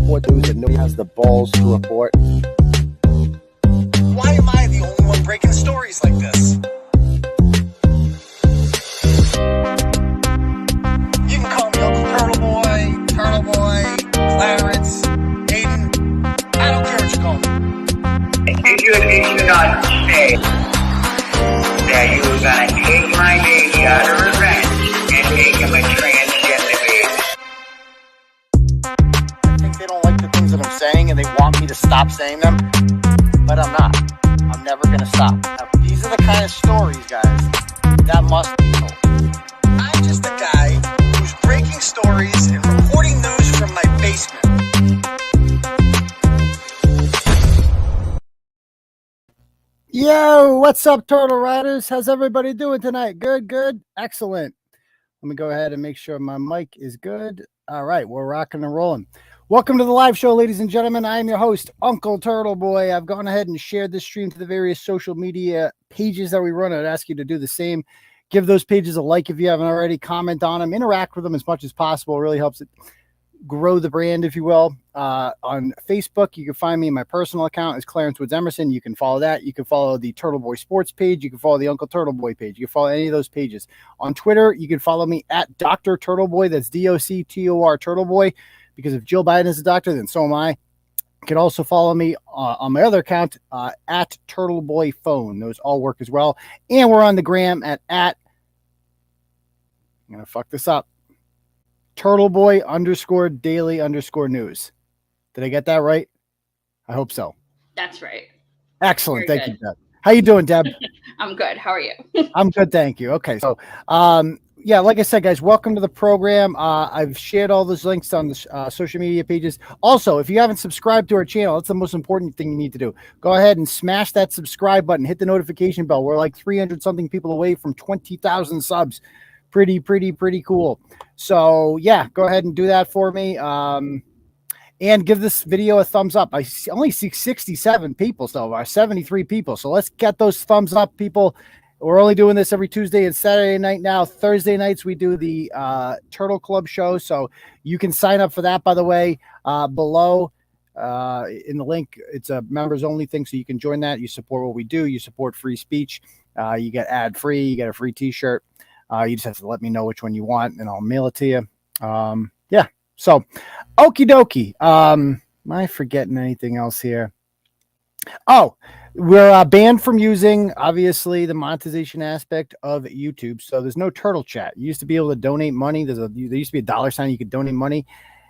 report news that nobody has the balls to report. Why am I the only one breaking stories like this? You can call me Uncle Turtleboy, Clarence, Aidan. I don't care what you call me. Did you not say that you were gonna take my baby out of revenge and make him a transgender baby? I think they don't like the things that I'm saying and they want me to stop saying them, but I'm not. I'm never gonna stop. Now, these are the kind of stories, guys, that must be told. I'm just a guy who's breaking stories and reporting news from my basement. Yo, what's up, Turtle Riders? How's everybody doing tonight? Good, excellent. Let me go ahead and make sure my mic is good. All right, we're rocking and rolling. Welcome to the live show, ladies and gentlemen. I am your host, Uncle Turtleboy. I've gone ahead and shared this stream to the various social media pages that we run. I'd ask you to do the same. Give those pages a like if you haven't already. Comment on them. Interact with them as much as possible. It really helps it grow the brand, if you will. On Facebook, you can find me. My personal account is Clarence Woods Emerson. You can follow that. You can follow the Turtleboy Sports page. You can follow the Uncle Turtleboy page. You can follow any of those pages. On Twitter, you can follow me at Dr. Turtleboy. That's DOCTOR Turtleboy. Because if Jill Biden is a doctor, then so am I. You can also follow me on my other account at Turtleboy Phone. Those all work as well. And we're on the gram at I'm going to fuck this up. Turtleboy_daily_news. Did I get that right? I hope so. That's right. Excellent. Thank you, Deb. How you doing, Deb? I'm good. How are you? I'm good. Thank you. Okay. So, yeah, like I said, guys, welcome to the program. I've shared all those links on the social media pages. Also, if you haven't subscribed to our channel, that's the most important thing you need to do. Go ahead and smash that subscribe button. Hit the notification bell. We're like 300 something people away from 20,000 subs. Pretty cool. So yeah, go ahead and do that for me. And give this video a thumbs up. I only see 67 people so far, 73 people. So let's get those thumbs up, people. We're only doing this every Tuesday and Saturday night now. Thursday nights, we do the Turtle Club show. So you can sign up for that, by the way, below in the link. It's a members only thing. So you can join that. You support what we do. You support free speech. You get ad free. You get a free t-shirt. You just have to let me know which one you want and I'll mail it to you. Yeah. So okie dokie. Am I forgetting anything else here? Oh, we're banned from using, obviously, the monetization aspect of YouTube. So there's no turtle chat. You used to be able to donate money. There used to be a $sign. You could donate money.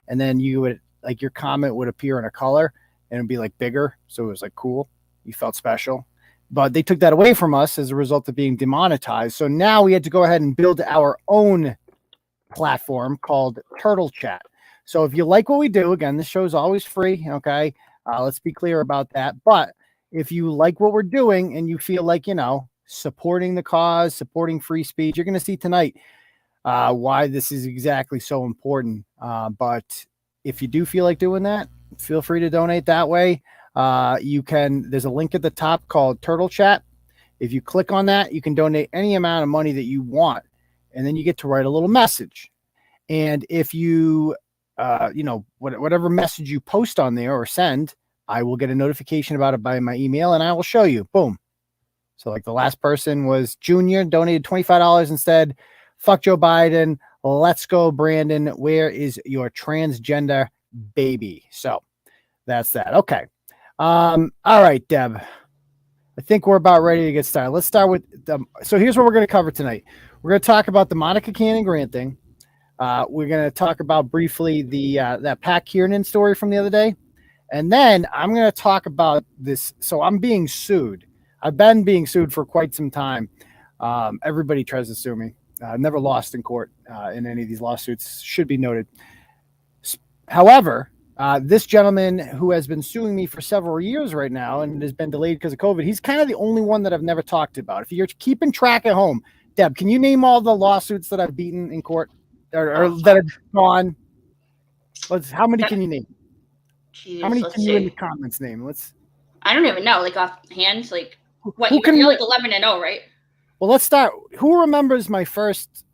And then you would, like, your comment would appear in a color and it'd be like bigger. So it was like cool. You felt special. But they took that away from us as a result of being demonetized. So now we had to go ahead and build our own platform called Turtle Chat. So if you like what we do, again, this show is always free. Okay. Let's be clear about that. But if you like what we're doing and you feel like, supporting the cause, supporting free speech, you're going to see tonight why this is exactly so important. But if you do feel like doing that, feel free to donate that way. There's a link at the top called Turtle Chat. If you click on that, you can donate any amount of money that you want. And then you get to write a little message. And if you, whatever message you post on there or send, I will get a notification about it by my email and I will show you. Boom. So like the last person was Junior, donated $25 and said, fuck Joe Biden. Let's go, Brandon. Where is your transgender baby? So that's that. Okay. All right, Deb. I think we're about ready to get started. Let's start with so here's what we're going to cover tonight. We're going to talk about the Monica Cannon Grant thing. We're going to talk about briefly the that Pat Kiernan story from the other day. And then I'm going to talk about this. So I'm being sued. I've been being sued for quite some time. Everybody tries to sue me. I've never lost in court in any of these lawsuits, should be noted. However, this gentleman who has been suing me for several years right now and has been delayed because of COVID, he's kind of the only one that I've never talked about. If you're keeping track at home, Deb, can you name all the lawsuits that I've beaten in court or that have gone? How many can you name? Jeez, how many can you in the comments name? I don't even know. Like offhand, like what? You're like 11-0, right? Well, let's start. Who remembers my first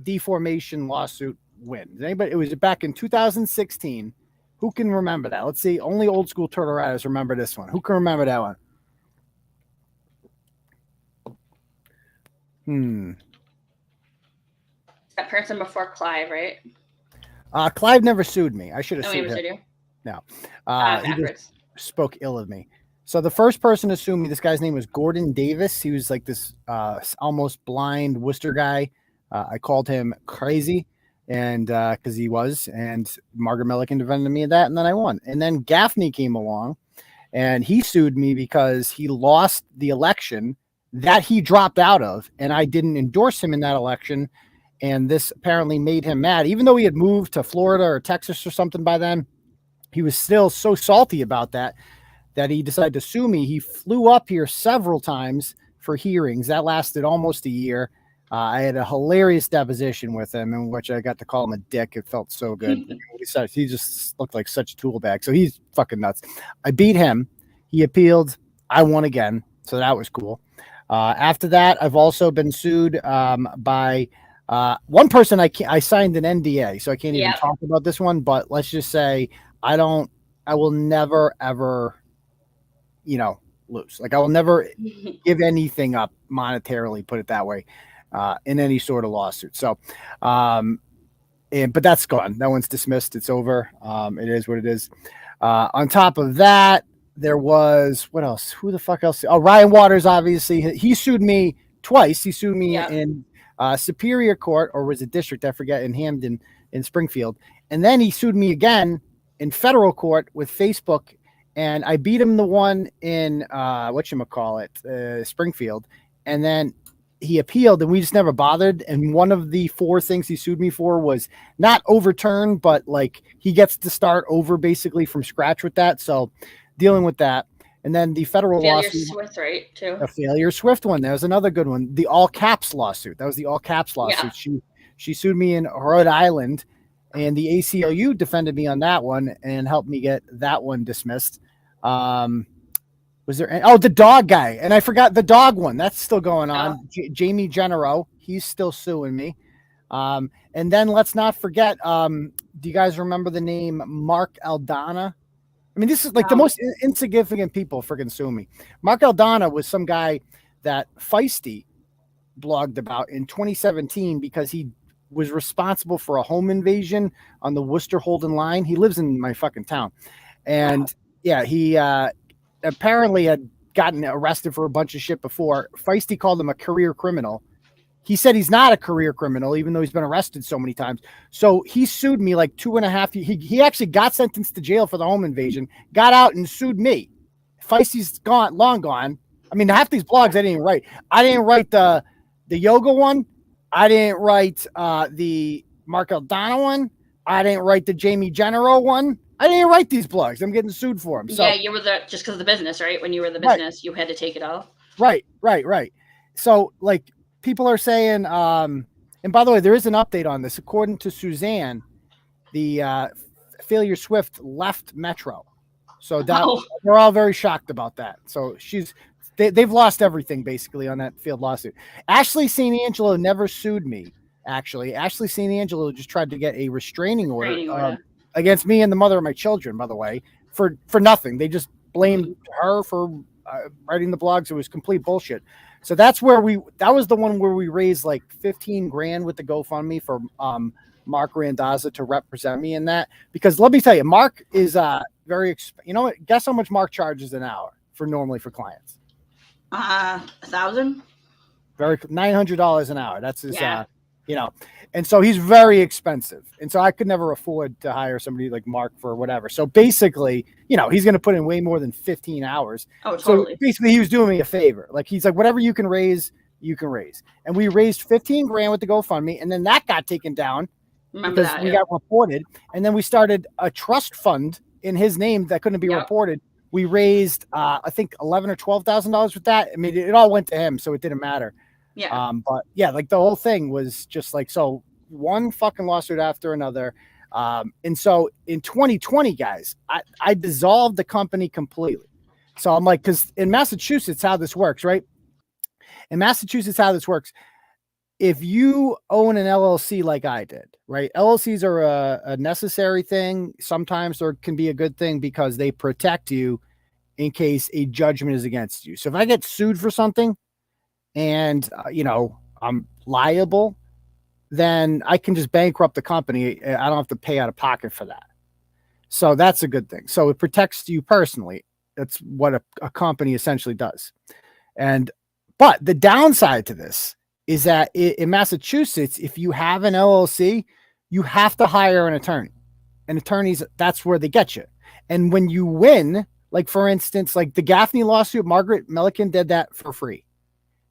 deformation lawsuit win? Does anybody? It was back in 2016. Who can remember that? Let's see. Only old school Turtle Riders remember this one. Who can remember that one? That person before Clive, right? Clive never sued me. I should have No, sued he never him. sued you. No. He just spoke ill of me. So the first person to sue me, this guy's name was Gordon Davis. He was like this almost blind Worcester guy. I called him crazy, and because he was, and Margaret Milliken defended me of that, and then I won. And then Gaffney came along, and he sued me because he lost the election that he dropped out of, and I didn't endorse him in that election. And this apparently made him mad, even though he had moved to Florida or Texas or something by then. He was still so salty about that he decided to sue me. He flew up here several times for hearings. That lasted almost a year. I had a hilarious deposition with him in which I got to call him a dick. It felt so good. He just looked like such a tool bag. So he's fucking nuts. I beat him. He appealed. I won again. So that was cool. After that, I've also been sued by one person. I signed an NDA, so I can't even talk about this one, but let's just say I will never, ever, lose. Like I will never give anything up monetarily, put it that way, in any sort of lawsuit. So, but that's gone. That one's dismissed. It's over. It is what it is. On top of that, there was, what else? Who the fuck else? Oh, Ryan Waters, obviously. He sued me twice. He sued me in Superior Court, or was it District? I forget, in Hamden, in Springfield. And then he sued me again in federal court with Facebook, and I beat him the one in Springfield, and then he appealed, and we just never bothered. And one of the 4 things he sued me for was not overturned, but like he gets to start over basically from scratch with that. So dealing with that. And then the federal lawsuit, Swift, right? Too. The Failure Swift one. That was another good one. The all caps lawsuit. That was the all caps lawsuit. Yeah. She sued me in Rhode Island, and the ACLU defended me on that one and helped me get that one dismissed. Was there? The dog guy, and I forgot the dog one. That's still going on. Jamie Genero, he's still suing me. And then let's not forget. Do you guys remember the name Mark Aldana? I mean, this is like the most insignificant people freaking sue me. Mark Aldana was some guy that Feisty blogged about in 2017 because he was responsible for a home invasion on the Worcester Holden line. He lives in my fucking town. And he apparently had gotten arrested for a bunch of shit before. Feisty called him a career criminal. He said he's not a career criminal, even though he's been arrested so many times. So he sued me like 2.5 years. He actually got sentenced to jail for the home invasion, got out and sued me. Feisty's long gone. I mean, half these blogs I didn't write. I didn't write the yoga one. I didn't write the Mark Aldana one. I didn't write the Jamie Genero one. I didn't write these blogs. I'm getting sued for them. So, you were just because of the business, right? When you were the business, you had to take it off. Right. So, like, people are saying, and by the way, there is an update on this. According to Suzanne, the Failure Swift left Metro. So they're all very shocked about that. So they've lost everything basically on that field lawsuit. Ashley St. Angelo never sued me. Actually, Ashley St. Angelo just tried to get a restraining order against me and the mother of my children, by the way, for nothing. They just blamed her for writing the blogs. It was complete bullshit. So that was the one where we raised like $15,000 with the GoFundMe for Mark Randazza to represent me in that. Because let me tell you, Mark is very, guess how much Mark charges an hour normally for clients? $1,000. Very $900 an hour. That's his, and so he's very expensive. And so I could never afford to hire somebody like Mark for whatever. So basically, he's going to put in way more than 15 hours. Oh, totally. So basically he was doing me a favor. Like he's like, whatever you can raise, you can raise. And we raised $15,000 with the GoFundMe. And then that got taken down because we got reported. And then we started a trust fund in his name that couldn't be reported. We raised, I think $11,000 or $12,000 with that. I mean, it all went to him, so it didn't matter. Yeah. But yeah, like the whole thing was just like, so one fucking lawsuit after another. And so in 2020, guys, I dissolved the company completely. So I'm like, because in Massachusetts, how this works, right? In Massachusetts, how this works, if you own an LLC like I did, right? LLCs are a necessary thing. Sometimes there can be a good thing because they protect you in case a judgment is against you. So if I get sued for something and, I'm liable, then I can just bankrupt the company. I don't have to pay out of pocket for that. So that's a good thing. So it protects you personally. That's what a company essentially does. But the downside to this is that in Massachusetts, if you have an LLC, you have to hire an attorney. And attorneys, that's where they get you. And when you win, like for instance, like the Gaffney lawsuit, Margaret Milliken did that for free.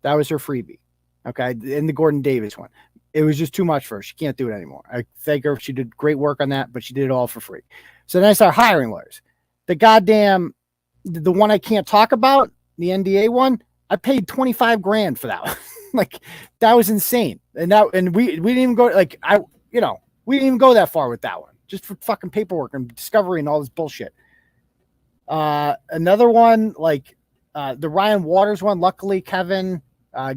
That was her freebie. Okay. And the Gordon Davis one. It was just too much for her. She can't do it anymore. I thank her. She did great work on that, but she did it all for free. So then I started hiring lawyers. The one I can't talk about, the NDA one, I paid $25,000 for that one. Like that was insane. And we didn't even go we didn't even go that far with that one, just for fucking paperwork and discovery and all this bullshit. Another one, like the Ryan Waters one, luckily Kevin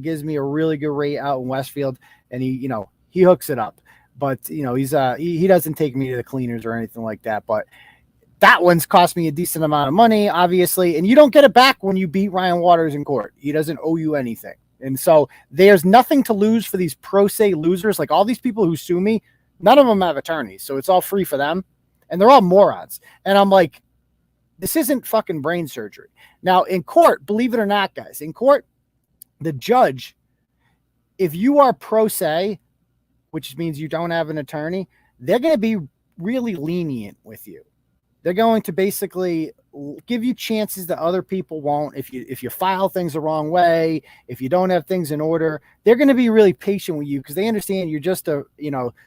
gives me a really good rate out in Westfield, and he hooks it up. But he doesn't take me to the cleaners or anything like that. But that one's cost me a decent amount of money, obviously, and you don't get it back when you beat Ryan Waters in court. He doesn't owe you anything. And so there's nothing to lose for these pro se losers. Like all these people who sue me, none of them have attorneys. So it's all free for them. And they're all morons. And I'm like, this isn't fucking brain surgery. Now in court, believe it or not, guys, in court, the judge, if you are pro se, which means you don't have an attorney, they're going to be really lenient with you. They're going to basically give you chances that other people won't. If you file things the wrong way, if you don't have things in order, they're going to be really patient with you because they understand you're just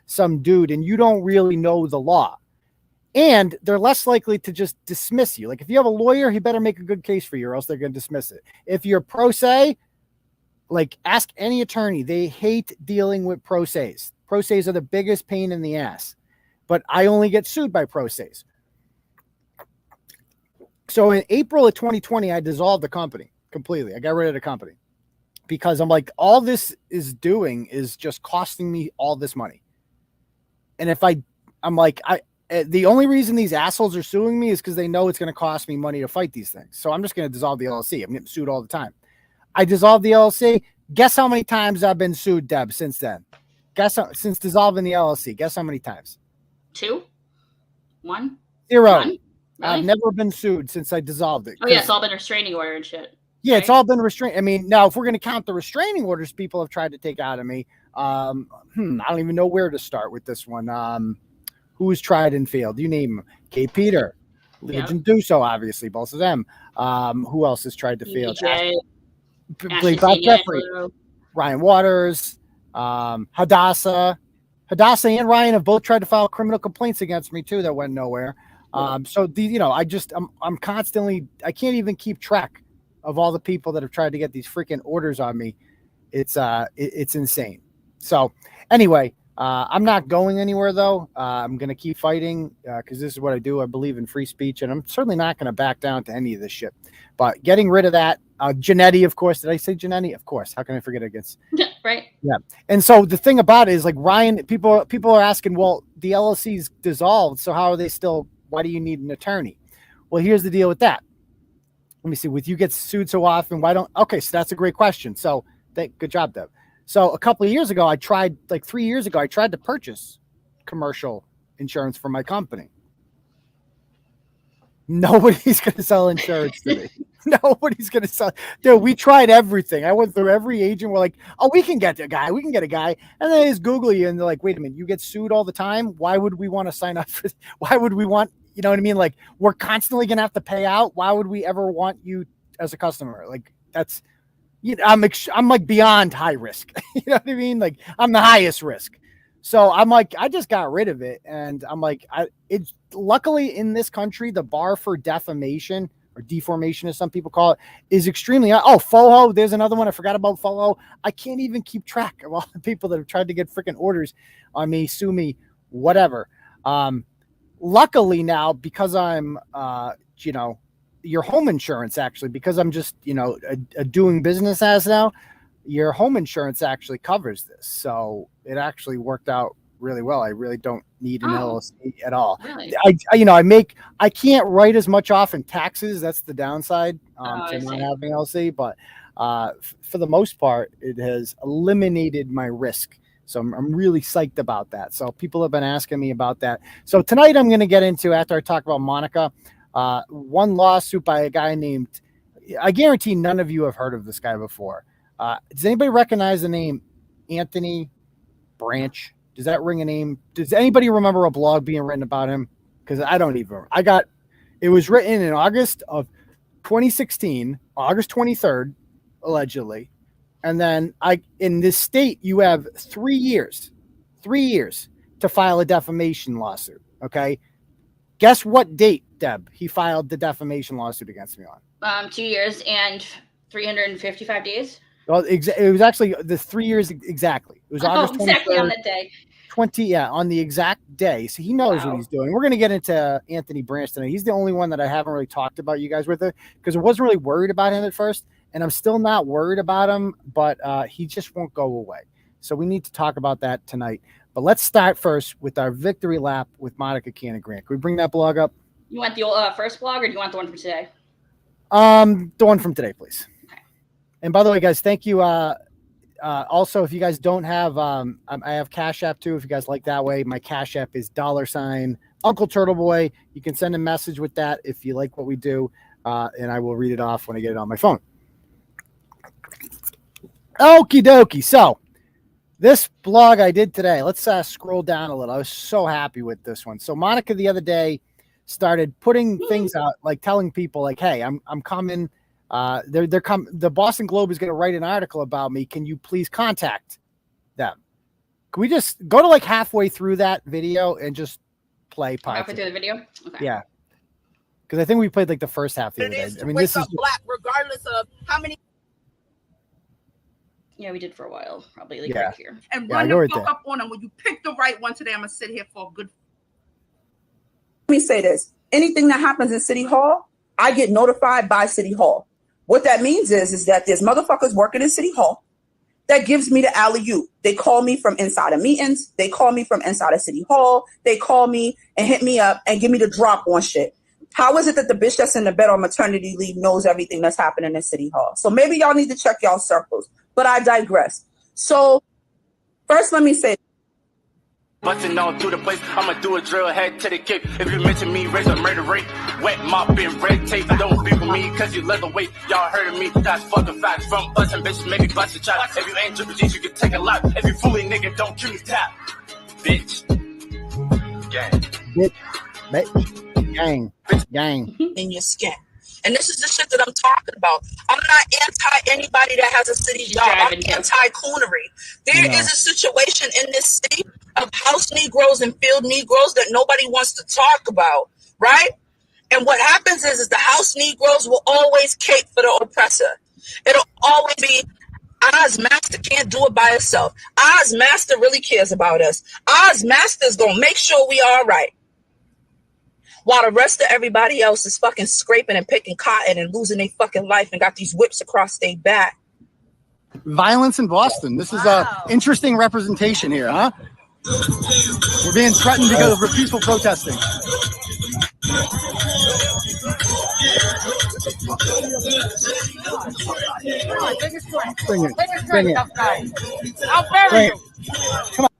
some dude and you don't really know the law. And they're less likely to just dismiss you. Like if you have a lawyer, he better make a good case for you or else they're going to dismiss it. If you're pro se, like ask any attorney, they hate dealing with pro ses. Pro ses are the biggest pain in the ass. But I only get sued by pro ses. So in April of 2020, I dissolved the company completely. I got rid of the company because I'm like, all this is doing is just costing me all this money. And if the only reason these assholes are suing me is because they know it's going to cost me money to fight these things. So I'm just going to dissolve the LLC. I'm getting sued all the time. I dissolved the LLC. Guess how many times I've been sued, Deb, since then? Since dissolving the LLC, guess how many times? 2? 1? 0. 1? Really? I've never been sued since I dissolved it. Oh, yeah, it's all been restraining order and shit. Yeah, right? It's all been restrained. I mean, now, if we're going to count the restraining orders people have tried to take out of me, I don't even know where to start with this one. Who's tried and failed? You name them. K. Peter, Legion Duso, obviously, both of them. Who else has tried to fail? Jeffrey, Ryan Waters, Hadassah. Hadassah and Ryan have both tried to file criminal complaints against me too that went nowhere. So I'm constantly, I can't even keep track of all the people that have tried to get these freaking orders on me. It's insane. So anyway, I'm not going anywhere though. I'm going to keep fighting because this is what I do. I believe in free speech and I'm certainly not going to back down to any of this shit, but getting rid of that, Janetti, of course. Did I say Janetti? Of course. How can I forget against? Right. Yeah. And so the thing about it is like Ryan, people are asking, well, the LLC's dissolved. So how are they still, why do you need an attorney? Well, here's the deal with that. Let me see. With you get sued so often, okay. So that's a great question. So good job, Deb. So a couple of years ago, 3 years ago, I tried to purchase commercial insurance for my company. Nobody's going to sell insurance to me. Nobody's going to sell. Dude, we tried everything. I went through every agent. We're like, oh, we can get a guy. We can get a guy. And then they just Google you and they're like, wait a minute, you get sued all the time. Why would we want to sign up for? Why would we want, you know what I mean? Like we're constantly going to have to pay out. Why would we ever want you as a customer? Like that's, I'm like beyond high risk. You know what I mean? Like I'm the highest risk. So I'm like, I just got rid of it. And I'm like, it's luckily in this country, the bar for defamation or deformation, as some people call it, is extremely high. Oh, FOHO. There's another one. I forgot about FOHO. I can't even keep track of all the people that have tried to get freaking orders on me, sue me, whatever. Luckily now, because I'm, your home insurance, actually, because I'm just, a doing business as now, your home insurance actually covers this. So it actually worked out really well. I really don't need an LLC at all. Really? I can't write as much off in taxes. That's the downside to not having an LLC. But for the most part, it has eliminated my risk. So I'm really psyched about that. So people have been asking me about that. So tonight I'm going to get into, after I talk about Monica, one lawsuit by a guy named, I guarantee none of you have heard of this guy before. Does anybody recognize the name Anthony Branch? Does that ring a name? Does anybody remember a blog being written about him? Because I don't even. It was written in August of 2016, August 23rd, allegedly. And then in this state, you have 3 years to file a defamation lawsuit. Okay. Guess what date, Deb, he filed the defamation lawsuit against me on? 2 years and 355 days. Well, it was actually the 3 years exactly. It was August 23rd, exactly on that day. On the exact day. So he knows what he's doing. We're going to get into Anthony Branch tonight. He's the only one that I haven't really talked about you guys with it, because I wasn't really worried about him at first, and I'm still not worried about him, but he just won't go away. So we need to talk about that tonight. But let's start first with our victory lap with Monica Cannon Grant. Can we bring that blog up? You want the first blog, or do you want the one from today? The one from today, please. Okay. And by the way, guys, thank you. Also, if you guys don't have, I have Cash App too. If you guys like that way, my Cash App is $ Uncle Turtleboy. You can send a message with that if you like what we do, and I will read it off when I get it on my phone. Okie dokie. So this blog I did today, let's scroll down a little. I was so happy with this one. So Monica the other day started putting things out, like telling people like, hey, I'm coming. The Boston Globe is going to write an article about me. Can you please contact them? Can we just go to like halfway through that video and just play parts? Halfway through the video? Okay. Yeah. Because I think we played like the first half the other day. I mean, this is black, regardless of how many. Yeah, we did for a while, probably like right here. And run the fuck up on them. When you pick the right one today, I'm gonna sit here for a good. Let me say this: anything that happens in City Hall, I get notified by City Hall. What that means is that there's motherfuckers working in City Hall that gives me the alley-oop. They call me from inside of meetings. They call me from inside of City Hall. They call me and hit me up and give me the drop on shit. How is it that the bitch that's in the bed on maternity leave knows everything that's happening in City Hall? So maybe y'all need to check y'all circles, but I digress. So first, let me say, busting all through the place, I'ma do a drill head to the cape. If you mention me, raise a murder rate. Wet mop and red tape. Don't beef with me, cause you leatherweight. Y'all heard of me, that's fucking facts. From busting bitches, maybe bust a chop. If you ain't triple G's, you can take a lot. If you fully nigga, don't kill me tap. Bitch. Gang. Bitch. Gang. in your skin. And this is the shit that I'm talking about. I'm not anti anybody that has a city job. I'm anti-coonery. There is a situation in this city of house Negroes and field Negroes that nobody wants to talk about, right? And what happens is the house Negroes will always cape for the oppressor. It'll always be, Oz Master can't do it by herself. Oz Master really cares about us. Oz Master's gonna make sure we are all right. While the rest of everybody else is fucking scraping and picking cotton and losing their fucking life and got these whips across their back. Violence in Boston. This is a interesting representation here, huh? We're being threatened because of peaceful protesting. Bring it. I'll bury you. Come on.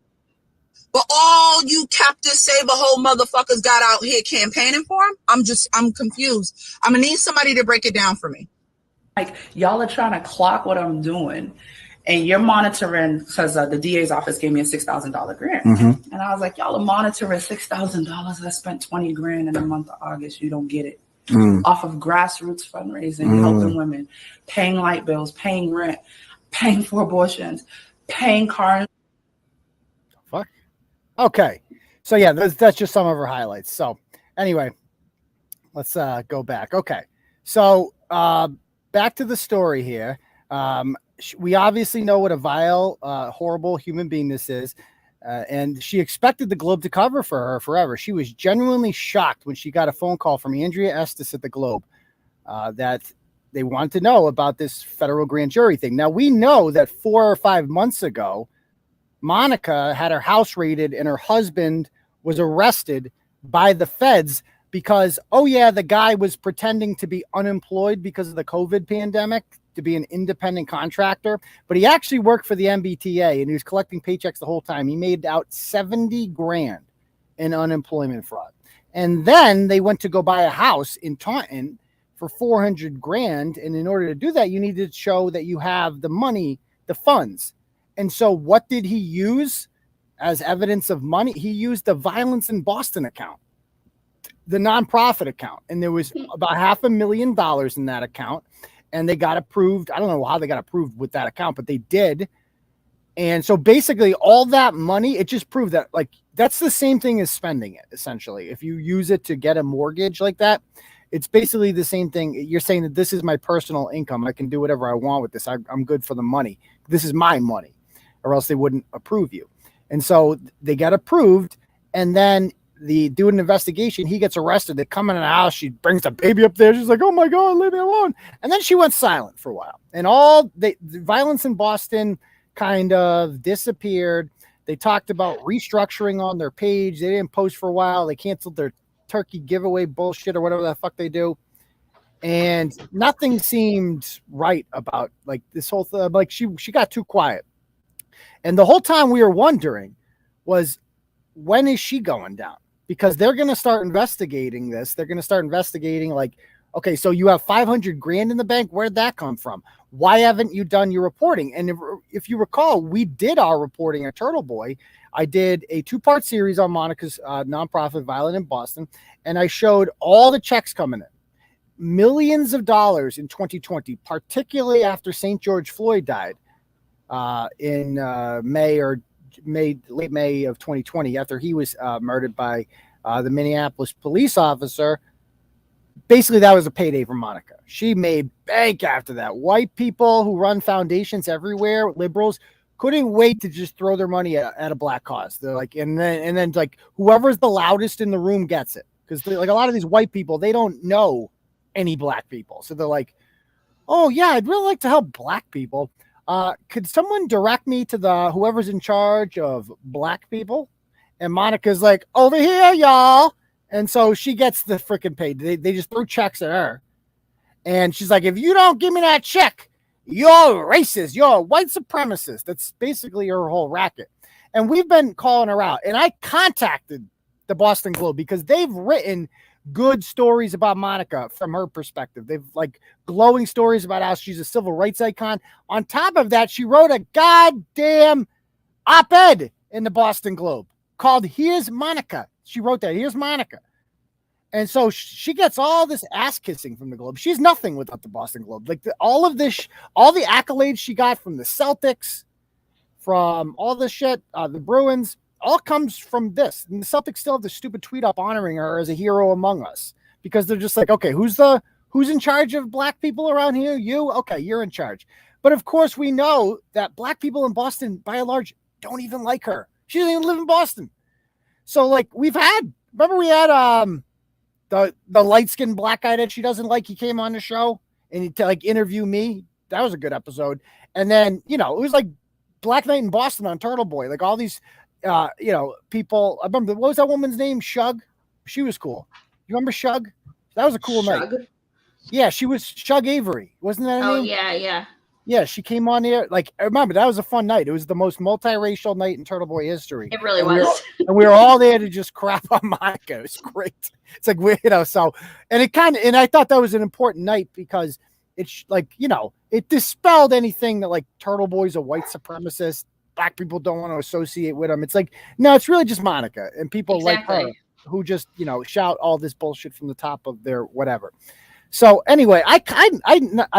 But all you Captain Save-A-Hole motherfuckers got out here campaigning for him? I'm confused. I'm gonna need somebody to break it down for me. Like, y'all are trying to clock what I'm doing, and you're monitoring, because the DA's office gave me a $6,000 grant. Mm-hmm. And I was like, y'all are monitoring $6,000. I spent $20 grand in the month of August. You don't get it. Off of grassroots fundraising, helping women, paying light bills, paying rent, paying for abortions, paying car. Fuck. Okay. So yeah, that's just some of her highlights. So anyway, let's go back. Okay. So back to the story here. We obviously know what a vile, horrible human being this is. And she expected the Globe to cover for her forever. She was genuinely shocked when she got a phone call from Andrea Estes at the Globe that they wanted to know about this federal grand jury thing. Now, we know that 4 or 5 months ago, Monica had her house raided and her husband was arrested by the feds because, the guy was pretending to be unemployed because of the COVID pandemic, to be an independent contractor, but he actually worked for the MBTA and he was collecting paychecks the whole time. He made out 70 grand in unemployment fraud. And then they went to go buy a house in Taunton for 400 grand. And in order to do that, you need to show that you have the money, the funds. And so what did he use as evidence of money? He used the Violence in Boston account, the nonprofit account. And there was about $500,000 in that account. And they got approved. I don't know how they got approved with that account, but they did. And so basically all that money, it just proved that that's the same thing as spending it, essentially. If you use it to get a mortgage like that, it's basically the same thing. You're saying that this is my personal income. I can do whatever I want with this. I'm good for the money. This is my money, or else they wouldn't approve you. And so they got approved, and then they do an investigation. He gets arrested. They come in the house. She brings the baby up there. She's like, oh my God, leave me alone. And then she went silent for a while. And the Violence in Boston kind of disappeared. They talked about restructuring on their page. They didn't post for a while. They canceled their turkey giveaway bullshit or whatever the fuck they do. And nothing seemed right about this whole thing. She got too quiet. And the whole time we were wondering was, when is she going down? Because they're going to start investigating this. They're going to start investigating okay, so you have 500 grand in the bank. Where'd that come from? Why haven't you done your reporting? And if you recall, we did our reporting at Turtleboy. I did a 2-part series on Monica's nonprofit Violent in Boston, and I showed all the checks coming in. Millions of dollars in 2020, particularly after St. George Floyd died in late May of 2020, after he was murdered by the Minneapolis police officer. Basically, that was a payday for Monica. She made bank after that. White people who run foundations everywhere, liberals, couldn't wait to just throw their money at a black cause. They're and then whoever's the loudest in the room gets it. Because a lot of these white people, they don't know any black people. So they're like, oh yeah, I'd really like to help black people. Could someone direct me to whoever's in charge of black people? And Monica's like, over here, y'all. And so she gets the freaking paid. They just throw checks at her. And she's like, if you don't give me that check, you're racist. You're a white supremacist. That's basically her whole racket. And we've been calling her out. And I contacted the Boston Globe because they've written good stories about Monica from her perspective. They've glowing stories about how she's a civil rights icon. On top of that, she wrote a goddamn op-ed in the Boston Globe called Here's Monica. She wrote that. Here's Monica. And so she gets all this ass kissing from the Globe. She's nothing without the Boston Globe. All the accolades she got from the Celtics, from all this shit, the Bruins, all comes from this. And the Celtics still have the stupid tweet up honoring her as a hero among us, because they're just okay, who's in charge of black people around here? You? Okay, you're in charge. But of course we know that black people in Boston, by and large, don't even like her. She doesn't even live in Boston. So we had the light-skinned black guy that she doesn't like. He came on the show and he interview me. That was a good episode. And then, it was Black Night in Boston on Turtleboy. All these, people. I remember, what was that woman's name? Shug. She was cool. You remember Shug? That was a cool night. Yeah, she was Shug Avery. Wasn't that her name? Oh, yeah. Yeah, she came on there. I remember that was a fun night. It was the most multiracial night in Turtleboy history. It really was. And we were all there to just crap on Monica. It was great. It's so, and I thought that was an important night because it's it dispelled anything that Turtleboy's a white supremacist. Black people don't want to associate with him. It's no, it's really just Monica and people like her who just, shout all this bullshit from the top of their whatever. So anyway, I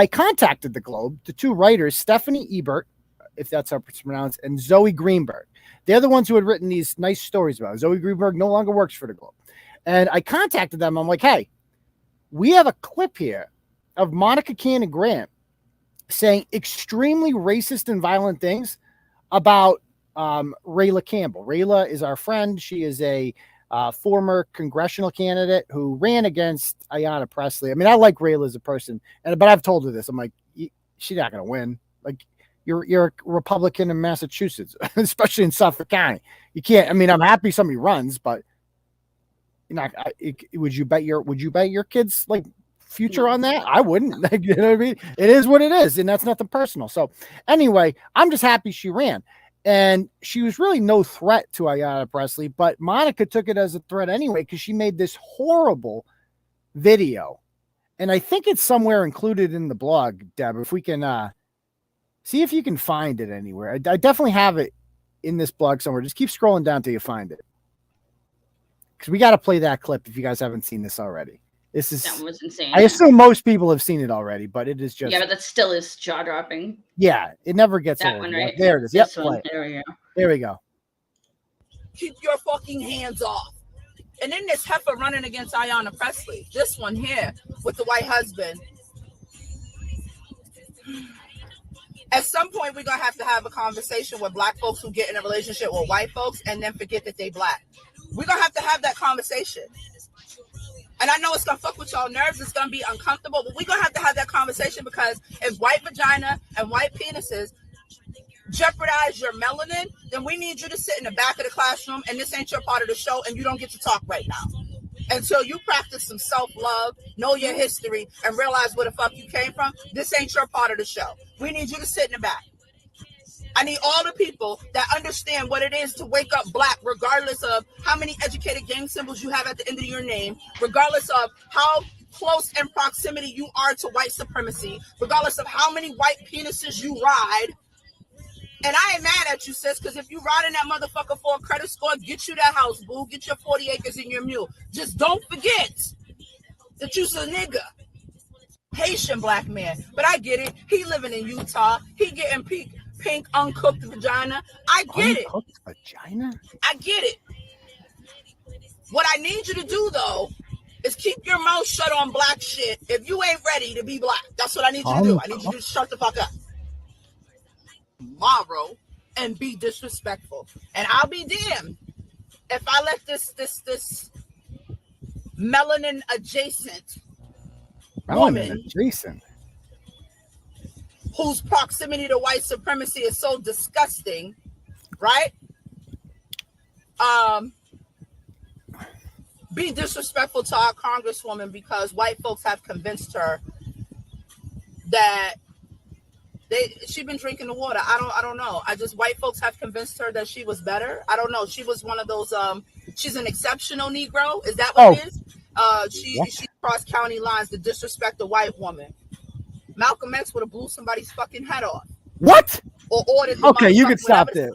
contacted the Globe, the 2 writers, Stephanie Ebert, if that's how it's pronounced, and Zoe Greenberg. They're the ones who had written these nice stories about it. Zoe Greenberg no longer works for the Globe. And I contacted them. I'm like, hey, we have a clip here of Monica Cannon Grant saying extremely racist and violent things about Rayla Campbell. Rayla is our friend. She is a former congressional candidate who ran against Ayanna Pressley. I mean, I like Rayla as a person, but I've told her this. I'm like, she's not going to win. Like, you're a Republican in Massachusetts, especially in Suffolk County. You can't. I mean, I'm happy somebody runs, but would you bet your kids like future on that? I wouldn't. Like, you know what I mean? It is what it is, and that's nothing personal. So anyway, I'm just happy she ran. And she was really no threat to Ayanna Pressley, but Monica took it as a threat anyway because she made this horrible video. And I think it's somewhere included in the blog, Deb. If we can see if you can find it anywhere. I definitely have it in this blog somewhere. Just keep scrolling down till you find it. Because we got to play that clip if you guys haven't seen this already. That was insane. I assume most people have seen it already, but it is just. Yeah, but that still is jaw dropping. Yeah, it never gets that old. One, right? There it is. This yep. one. There we go. There we go. Keep your fucking hands off. And then this heifer running against Ayanna Pressley. This one here with the white husband. At some point, we're going to have a conversation with black folks who get in a relationship with white folks and then forget that they black. We're going to have that conversation. And I know it's going to fuck with y'all nerves. It's going to be uncomfortable. But we're going to have that conversation because if white vagina and white penises jeopardize your melanin, then we need you to sit in the back of the classroom and this ain't your part of the show and you don't get to talk right now. Until you practice some self-love, know your history, and realize where the fuck you came from, this ain't your part of the show. We need you to sit in the back. I need all the people that understand what it is to wake up black, regardless of how many educated gang symbols you have at the end of your name, regardless of how close in proximity you are to white supremacy, regardless of how many white penises you ride. And I ain't mad at you, sis, because if you riding that motherfucker for a credit score, get you that house, boo. Get your 40 acres in your mule. Just don't forget that you's a nigga. Haitian black man. But I get it. He living in Utah. He getting pink uncooked vagina. I get it. Uncooked vagina? I get it. What I need you to do, though, is keep your mouth shut on black shit if you ain't ready to be black. That's what I need you to do. I need you to shut the fuck up. Tomorrow and be disrespectful. And I'll be damned if I let this melanin adjacent woman whose proximity to white supremacy is so disgusting, right? Be disrespectful to our congresswoman because white folks have convinced her that she been drinking the water. I don't know. White folks have convinced her that she was better. I don't know. She was one of those she's an exceptional Negro. Is that what it is? She crossed county lines to disrespect a white woman. Malcolm X would have blew somebody's fucking head off. What? Or ordered. Okay, you can stop there.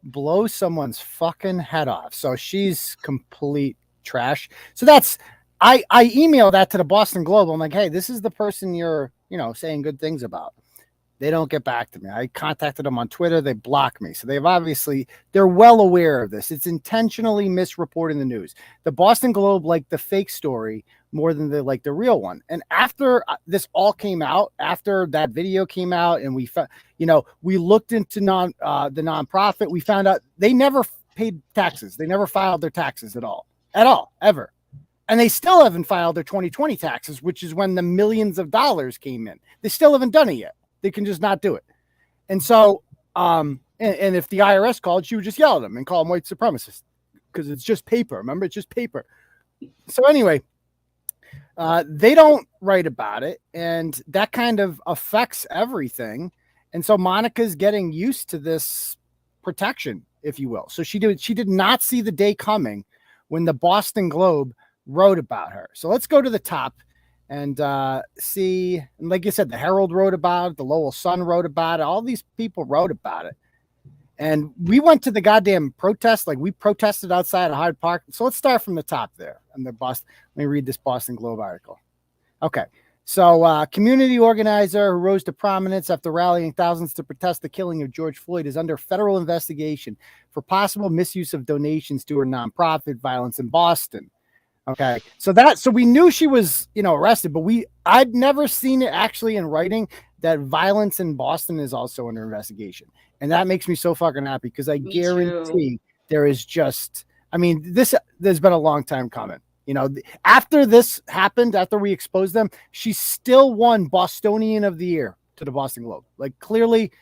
Blow someone's fucking head off. So she's complete trash. So that's I emailed that to the Boston Globe. I'm like, hey, this is the person you're saying good things about. They don't get back to me. I contacted them on Twitter. They block me. So they're well aware of this. It's intentionally misreporting the news. The Boston Globe liked the fake story more than they like the real one. And after this all came out, after that video came out and we looked into the nonprofit, we found out they never paid taxes. They never filed their taxes at all, ever. And they still haven't filed their 2020 taxes, which is when the millions of dollars came in. They still haven't done it yet. They can just not do it. And so, and if the IRS called, she would just yell at them and call them white supremacists because it's just paper. Remember, it's just paper. So anyway, they don't write about it, and that kind of affects everything. And so Monica's getting used to this protection, if you will. So she did not see the day coming when the Boston Globe wrote about her. So let's go to the top and see. And like you said, the Herald wrote about it. The Lowell Sun wrote about it. All these people wrote about it. And we went to the goddamn protest. Like we protested outside of Hyde Park. So let's start from the top there. And let me read this Boston Globe article. Okay. So community organizer who rose to prominence after rallying thousands to protest the killing of George Floyd is under federal investigation for possible misuse of donations to her nonprofit Violence in Boston. Okay. So we knew she was, arrested, but I'd never seen it actually in writing that Violence in Boston is also under investigation. And that makes me so fucking happy because I guarantee there is just, I mean, there's been a long time coming. After this happened, after we exposed them, she still won Bostonian of the Year to the Boston Globe. Like, clearly,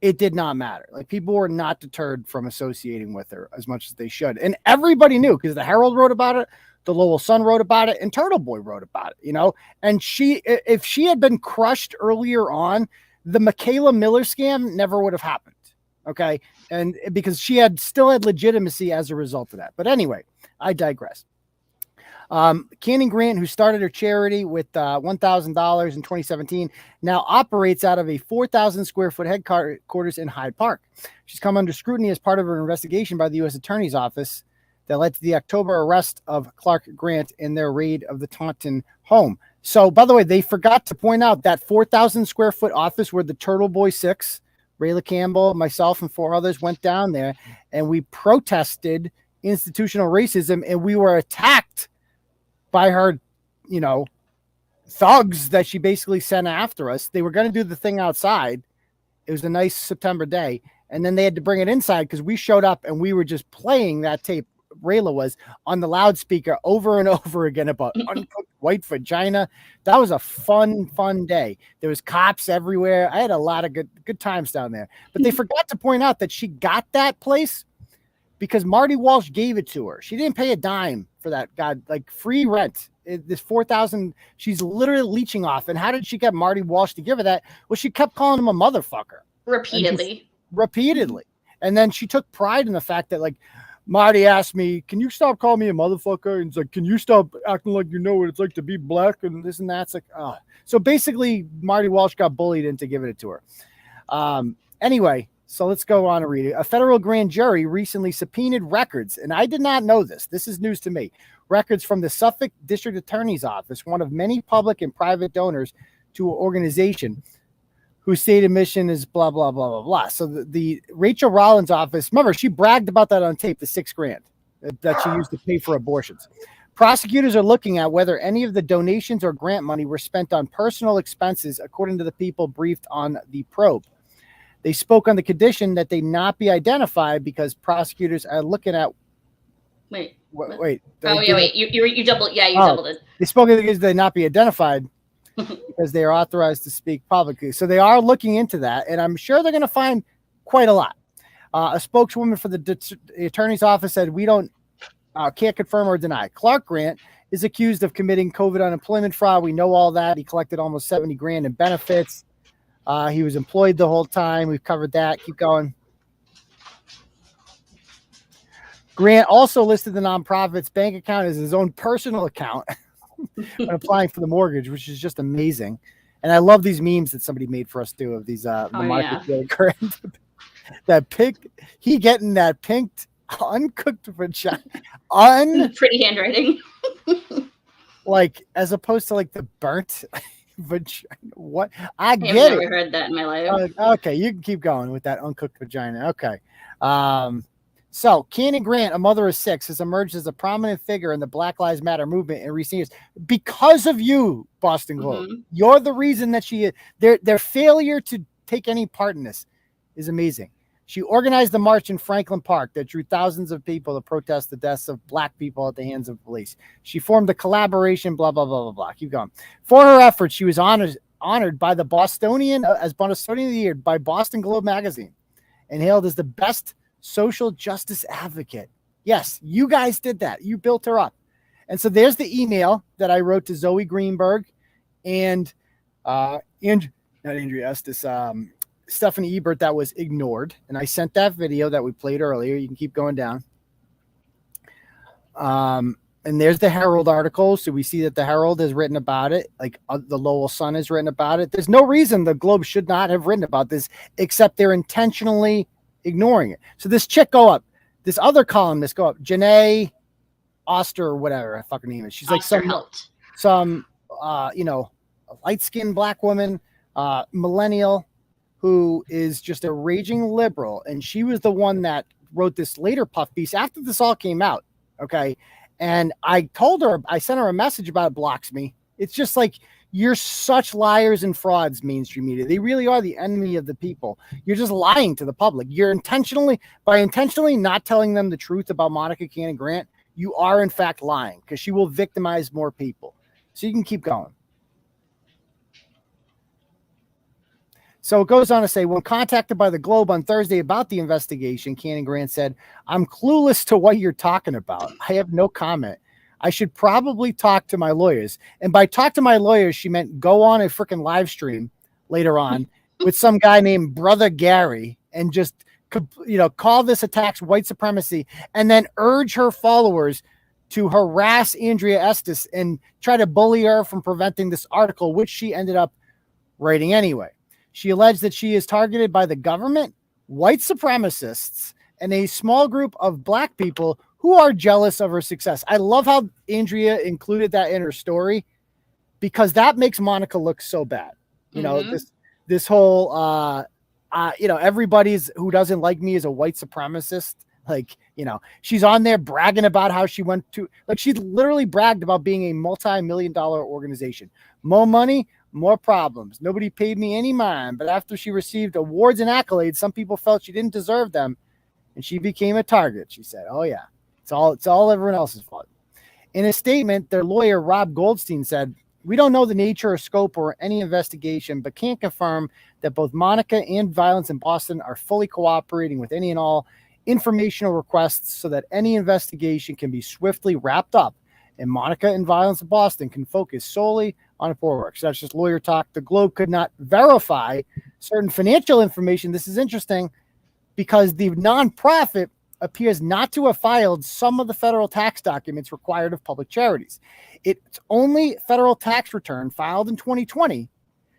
it did not matter. Like, people were not deterred from associating with her as much as they should. And everybody knew, because the Herald wrote about it, the Lowell Sun wrote about it, and Turtleboy wrote about it, And if she had been crushed earlier on, the Michaela Miller scam never would have happened. Okay. And because she still had legitimacy as a result of that. But anyway, I digress. Canning Grant, who started her charity with $1,000 in 2017, now operates out of a 4,000 square foot headquarters in Hyde Park. She's come under scrutiny as part of her investigation by the U.S. Attorney's Office that led to the October arrest of Clark Grant in their raid of the Taunton home. So, by the way, they forgot to point out that 4,000 square foot office where the Turtleboy 6, Rayla Campbell, myself, and 4 others went down there, and we protested institutional racism, and we were attacked by her, thugs that she basically sent after us. They were going to do the thing outside. It was a nice September day. And then they had to bring it inside because we showed up and we were just playing that tape. Rayla was on the loudspeaker over and over again about uncooked white vagina. That was a fun day. There was cops everywhere. I had a lot of good times down there. But they forgot to point out that she got that place because Marty Walsh gave it to her. She didn't pay a dime for that. God, like free rent. This 4,000, she's literally leeching off. And how did she get Marty Walsh to give her that? Well, she kept calling him a motherfucker. Repeatedly. And then she took pride in the fact that, like, Marty asked me, can you stop calling me a motherfucker? And it's like, can you stop acting like you know what it's like to be black and this and that? It's like, oh. So basically, Marty Walsh got bullied into giving it to her. Anyway, so let's go on and read it. A federal grand jury recently subpoenaed records, and I did not know this. This is news to me. Records from the Suffolk District Attorney's Office, one of many public and private donors to an organization whose stated mission is blah, blah, blah, blah, blah. So the Rachael Rollins office, remember, she bragged about that on tape, the $6,000 that she used to pay for abortions. Prosecutors are looking at whether any of the donations or grant money were spent on personal expenses, according to the people briefed on the probe. They spoke on the condition that they not be identified because prosecutors are looking at. Wait. You doubled. Yeah, you doubled it. They spoke on the condition they not be identified because they are authorized to speak publicly. So they are looking into that, and I'm sure they're going to find quite a lot. A spokeswoman for the attorney's office said, "We can't confirm or deny." Clark Grant is accused of committing COVID unemployment fraud. We know all that. He collected almost $70,000 in benefits. He was employed the whole time. We've covered that. Keep going. Grant also listed the nonprofit's bank account as his own personal account when applying for the mortgage, which is just amazing. And I love these memes that somebody made for us too of these the market really current. That pink, he getting that pink uncooked vagina, pretty handwriting. Like as opposed to like the burnt vagina. What? I've never heard that in my life. Okay, you can keep going with that uncooked vagina. Okay. So Canning Grant, a mother of 6, has emerged as a prominent figure in the Black Lives Matter movement in recent years because of you, Boston Globe. Mm-hmm. You're the reason that their failure to take any part in this is amazing. She organized the march in Franklin Park that drew thousands of people to protest the deaths of Black people at the hands of police. She formed a collaboration, blah, blah, blah, blah, blah. Keep going. For her efforts, she was honored by the Bostonian as Bostonian of the Year by Boston Globe magazine and hailed as the best social justice advocate. Yes, you guys did that. You built her up. And so there's the email that I wrote to Zoe Greenberg and not Andrea Estes, Stephanie Ebert that was ignored. And I sent that video that we played earlier. You can keep going down. And there's the Herald article. So we see that the Herald has written about it. Like the Lowell Sun has written about it. There's no reason the Globe should not have written about this, except they're intentionally ignoring it. So this chick go up. This other columnist go up. Janae Oster or whatever her fucking name is. She's like some light-skinned Black woman, millennial, who is just a raging liberal. And she was the one that wrote this later puff piece after this all came out. Okay. And I told her, I sent her a message about it blocks me. It's just like, You're such liars and frauds, mainstream media. They really are the enemy of the people. You're just lying to the public. You're intentionally not telling them the truth about Monica Cannon Grant, you are in fact lying because she will victimize more people. So you can keep going. So it goes on to say, when contacted by the Globe on Thursday about the investigation, Cannon Grant said, "I'm clueless to what you're talking about. I have no comment. I should probably talk to my lawyers." And by talk to my lawyers, she meant go on a freaking live stream later on with some guy named Brother Gary and just, call this attacks white supremacy and then urge her followers to harass Andrea Estes and try to bully her from preventing this article, which she ended up writing anyway. She alleged that she is targeted by the government, white supremacists, and a small group of black people who are jealous of her success. I love how Andrea included that in her story because that makes Monica look so bad. You know, this whole, everybody's who doesn't like me is a white supremacist. Like, she's on there bragging about how she went to, she literally bragged about being a multi-million-dollar organization. More money, more problems. Nobody paid me any mind, but after she received awards and accolades, some people felt she didn't deserve them, and she became a target. She said, "Oh yeah, it's all everyone else's fault." In a statement, their lawyer Rob Goldstein said, "We don't know the nature or scope or any investigation, but can't confirm that both Monica and Violence in Boston are fully cooperating with any and all informational requests so that any investigation can be swiftly wrapped up and Monica and Violence in Boston can focus solely on forward work." So that's just lawyer talk. The Globe could not verify certain financial information. This is interesting because the nonprofit appears not to have filed some of the federal tax documents required of public charities. Its only federal tax return filed in 2020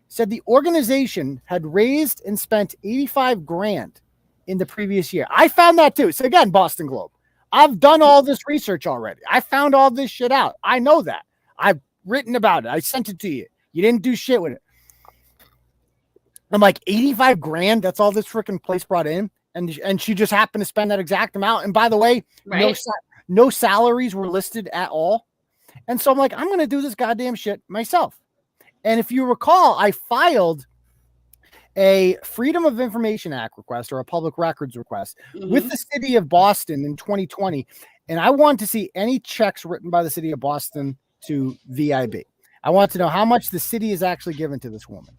said the organization had raised and spent $85,000 in the previous year. I found that too. So again, Boston Globe, I've done all this research already. I found all this shit out. I know that. I've written about it. I sent it to you. You didn't do shit with it. I'm like, $85,000. That's all this freaking place brought in. And she just happened to spend that exact amount. And by the way, no salaries were listed at all. And so I'm like, I'm going to do this goddamn shit myself. And if you recall, I filed a Freedom of Information Act request or a public records request with the city of Boston in 2020. And I wanted to see any checks written by the city of Boston to VIB. I want to know how much the city is actually given to this woman.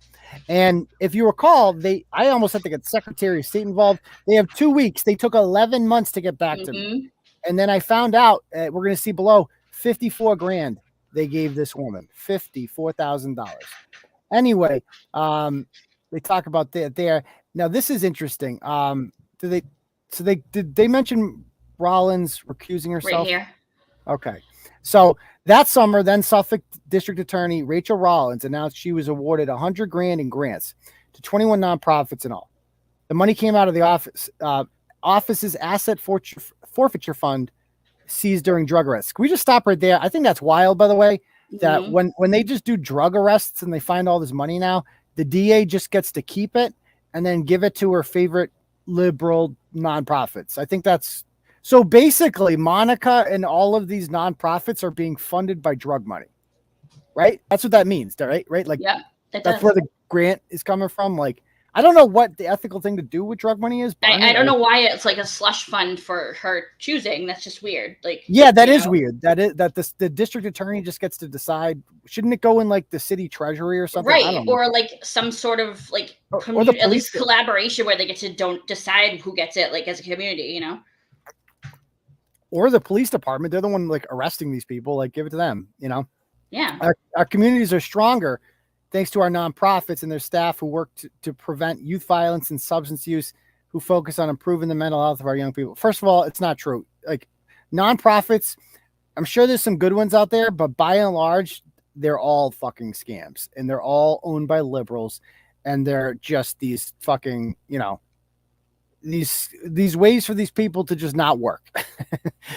And if you recall, I almost had to get Secretary of State involved. They have 2 weeks. They took 11 months to get back to me. And then I found out, we're going to see below, $54,000 they gave this woman, $54,000. Anyway, they talk about that there. Now, this is interesting. Did they mention Rollins recusing herself? Right here. Okay. So that summer, then Suffolk District Attorney Rachael Rollins announced she was awarded $100,000 in grants to 21 nonprofits in all. The money came out of the office's asset forfeiture fund seized during drug arrests. Can we just stop right there? I think that's wild, by the way, that when they just do drug arrests and they find all this money now, the DA just gets to keep it and then give it to her favorite liberal nonprofits. I think that's so basically Monica and all of these nonprofits are being funded by drug money, right? That's what that means, right? Right? Like, yeah, that's where the grant is coming from. Like, I don't know what the ethical thing to do with drug money is. But I don't know why it's like a slush fund for her choosing. That's just weird. Like, yeah, that is weird. The district attorney just gets to decide. Shouldn't it go in like the city treasury or something? Right, or like some sort of like at least collaboration where they get to don't decide who gets it, like as a community, you know. Or the police department, they're the one like arresting these people. Like, give it to them, you know. Yeah, our communities are stronger thanks to our nonprofits and their staff who work to prevent youth violence and substance use, who focus on improving the mental health of our young people. First of all, it's not true. Like, nonprofits, I'm sure there's some good ones out there, but by and large, they're all fucking scams and they're all owned by liberals. And they're just these fucking, you know, these ways for these people to just not work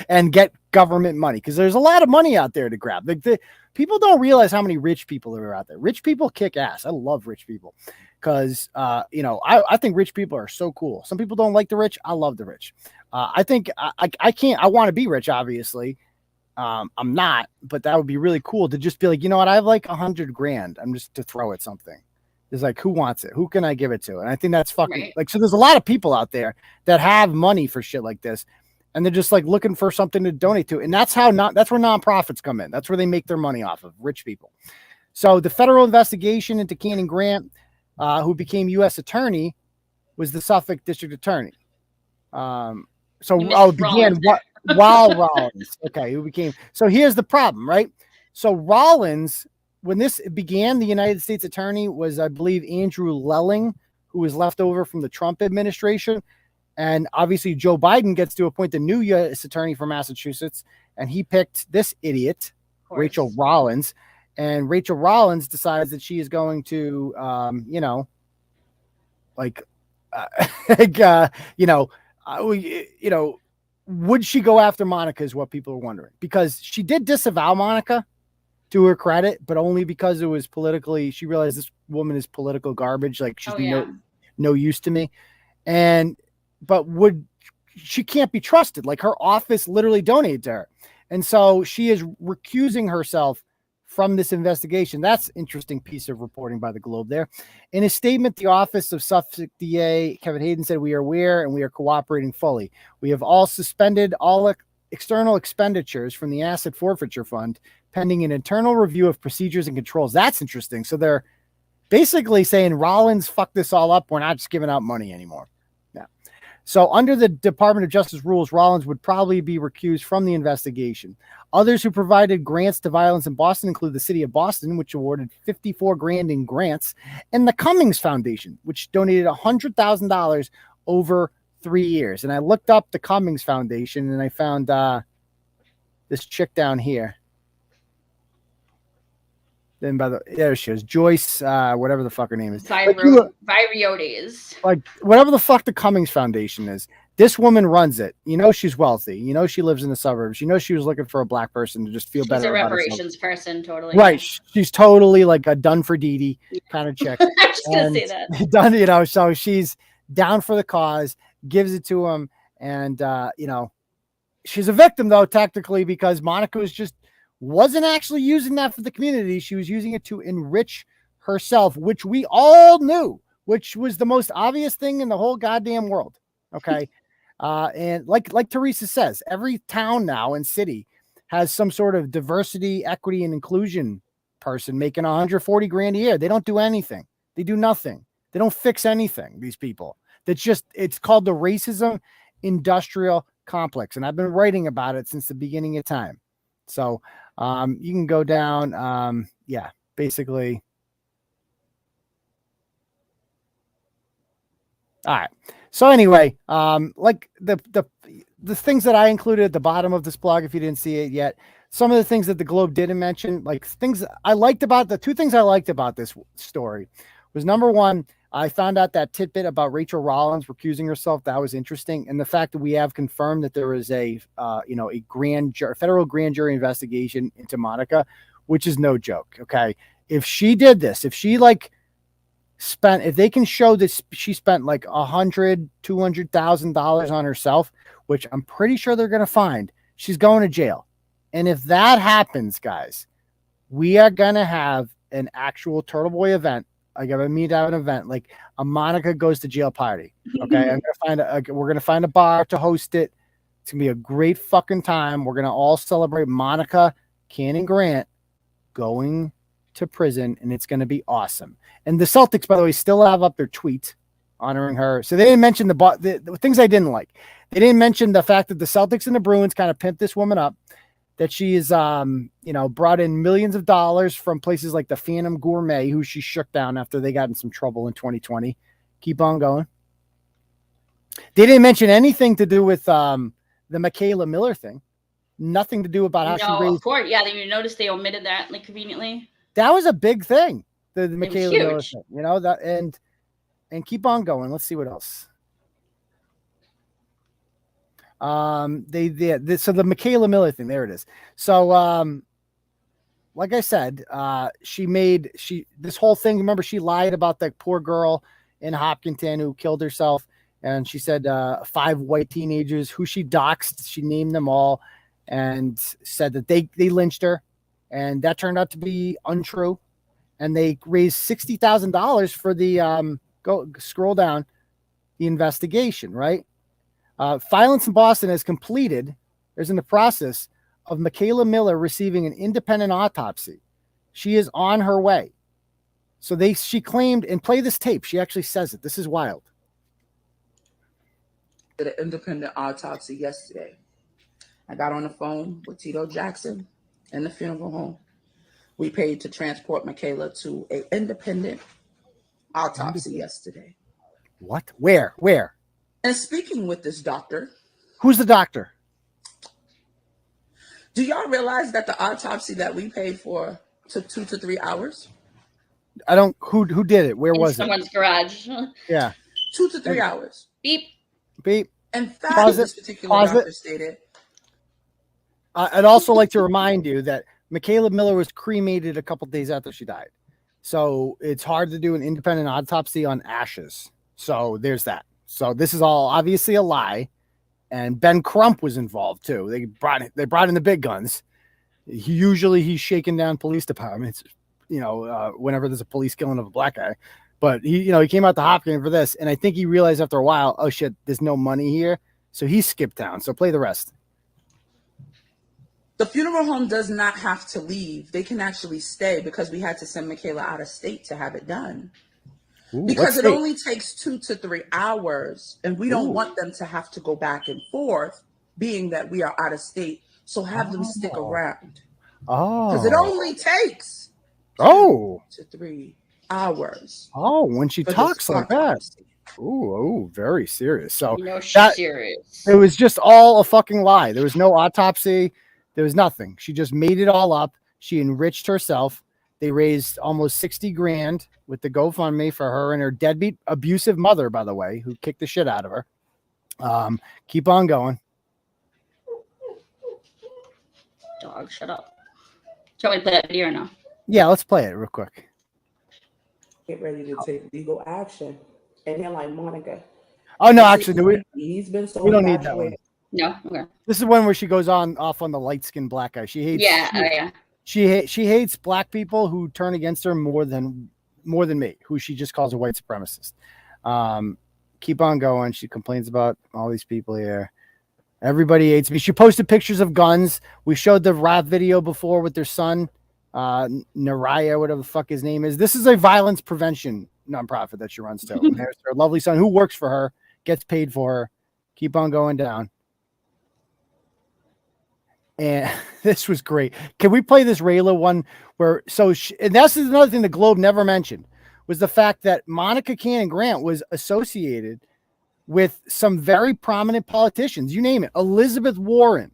and get government money. Cause there's a lot of money out there to grab. Like, people don't realize how many rich people are out there. Rich people kick ass. I love rich people because, you know, I think rich people are so cool. Some people don't like the rich. I love the rich. I think I want to be rich, obviously, I'm not, but that would be really cool to just be like, you know what? I have like $100,000. I'm just to throw at something. It's like, who wants it? Who can I give it to? And I think that's fucking like, so there's a lot of people out there that have money for shit like this. And they're just like looking for something to donate to. And that's where nonprofits come in. That's where they make their money off of rich people. So the federal investigation into Canning Grant, who became U.S. attorney, was the Suffolk district attorney. It began while Rollins. Okay, who became. So here's the problem, right? So Rollins, when this began, the United States attorney was, I believe, Andrew Lelling, who was left over from the Trump administration. And obviously Joe Biden gets to appoint the new U.S. attorney for Massachusetts, and he picked this idiot, Rachael Rollins. And Rachael Rollins decides that she is going to, would she go after Monica is what people are wondering, because she did disavow Monica to her credit, but only because it was politically, she realized this woman is political garbage. Like she's no use to me. But she can't be trusted. Like her office literally donated to her. And so she is recusing herself from this investigation. That's interesting piece of reporting by the Globe there. In a statement, the office of Suffolk DA Kevin Hayden said, "We are aware and we are cooperating fully. We have all suspended all external expenditures from the asset forfeiture fund pending an internal review of procedures and controls." That's interesting. So they're basically saying, Rollins fucked this all up. We're not just giving out money anymore. So under the Department of Justice rules, Rollins would probably be recused from the investigation. Others who provided grants to violence in Boston include the city of Boston, which awarded $54,000 in grants, and the Cummings Foundation, which donated $100,000 over 3 years. And I looked up the Cummings Foundation and I found this chick down here. Then there she is, Joyce, whatever the fuck her name is. Viriotes. Like whatever the fuck the Cummings Foundation is. This woman runs it. You know she's wealthy. You know she lives in the suburbs. You know she was looking for a black person to just feel better. She's a reparations person, totally. Right. She's totally like a done for Dee kind of chick. I was just gonna say that. Done, so she's down for the cause, gives it to him, and she's a victim though, technically, because Monica wasn't actually using that for the community. She was using it to enrich herself, which we all knew, which was the most obvious thing in the whole goddamn world. Okay. And like Teresa says, every town now and city has some sort of diversity, equity, and inclusion person making $140,000 a year. They don't do anything. They do nothing. They don't fix anything. These people. It's called the racism industrial complex. And I've been writing about it since the beginning of time. So you can go down. Basically. All right. So anyway, like the things that I included at the bottom of this blog, if you didn't see it yet, some of the things that the Globe didn't mention, like things I liked about the two things I liked about this story was, number one, I found out that tidbit about Rachael Rollins recusing herself. That was interesting. And the fact that we have confirmed that there is a federal grand jury investigation into Monica, which is no joke. Okay. If she did this, if they can show that she spent like $200,000 on herself, which I'm pretty sure they're going to find, she's going to jail. And if that happens, guys, we are going to have an actual Turtleboy event. We're going to have an event like a Monica goes to jail party. Okay. We're going to find a bar to host it. It's going to be a great fucking time. We're going to all celebrate Monica Canning Grant going to prison, and it's going to be awesome. And the Celtics, by the way, still have up their tweet honoring her. So they didn't mention the things I didn't like. They didn't mention the fact that the Celtics and the Bruins kind of pimped this woman up, that she is, brought in millions of dollars from places like the Phantom Gourmet, who she shook down after they got in some trouble in 2020. Keep on going. They didn't mention anything to do with the Michaela Miller thing. Nothing to do about how she raised. Of course. Yeah, you noticed they omitted that conveniently. That was a big thing. The Michaela Miller thing, that, and keep on going. Let's see what else. So the Michaela Miller thing, there it is. So, like I said, this whole thing, remember she lied about that poor girl in Hopkinton who killed herself. And she said, 5 white teenagers who she doxed. She named them all. and said that they lynched her, and that turned out to be untrue. And they raised $60,000 for the go scroll down the investigation. Right, violence in Boston has completed. There's in the process of Michaela Miller receiving an independent autopsy. She is on her way. So she claimed, and play this tape. She actually says it. This is wild. Did an independent autopsy yesterday. I got on the phone with Tito Jackson in the funeral home. We paid to transport Michaela to an independent autopsy yesterday. What? Where? And speaking with this doctor. Who's the doctor? Do y'all realize that the autopsy that we paid for took 2 to 3 hours? I don't. Who did it? Where was it? Someone's garage. Yeah. 2 to 3 hours. Beep. In fact, this particular doctor stated. I'd also like to remind you that Michaela Miller was cremated a couple days after she died. So it's hard to do an independent autopsy on ashes. So there's that. So this is all obviously a lie. And Ben Crump was involved too. They brought in the big guns. He's shaking down police departments, whenever there's a police killing of a black guy. But he came out to Hopkins for this. And I think he realized after a while, oh shit, there's no money here. So he skipped town. So play the rest. The funeral home does not have to leave. They can actually stay because we had to send Michaela out of state to have it done. Ooh, because it only takes 2 to 3 hours, and we don't want them to have to go back and forth, being that we are out of state. So have them stick around. Oh. Because it only takes 2 to 3 hours. Oh, when she talks like that. Ooh, very serious. So she's serious. It was just all a fucking lie. There was no autopsy. There was nothing. She just made it all up. She enriched herself. They raised almost $60,000 with the GoFundMe for her and her deadbeat abusive mother, by the way, who kicked the shit out of her. Keep on going. Dog, shut up. Shall we play that video or no? Yeah, let's play it real quick. Get ready to take legal action. And then like Monica. Oh no, actually, he's been so we don't need that one. No, okay. This is one where she goes off on the light-skinned black guy. She hates. Yeah, She hates black people who turn against her more than me, who she just calls a white supremacist. Keep on going. She complains about all these people here. Everybody hates me. She posted pictures of guns. We showed the rap video before with their son, Naraya, whatever the fuck his name is. This is a violence prevention nonprofit that she runs to. And there's her lovely son who works for her, gets paid for her. Keep on going down. And this was great. Can we play this Rayla one where, and that's another thing the Globe never mentioned, was the fact that Monica Cannon Grant was associated with some very prominent politicians. You name it. Elizabeth Warren,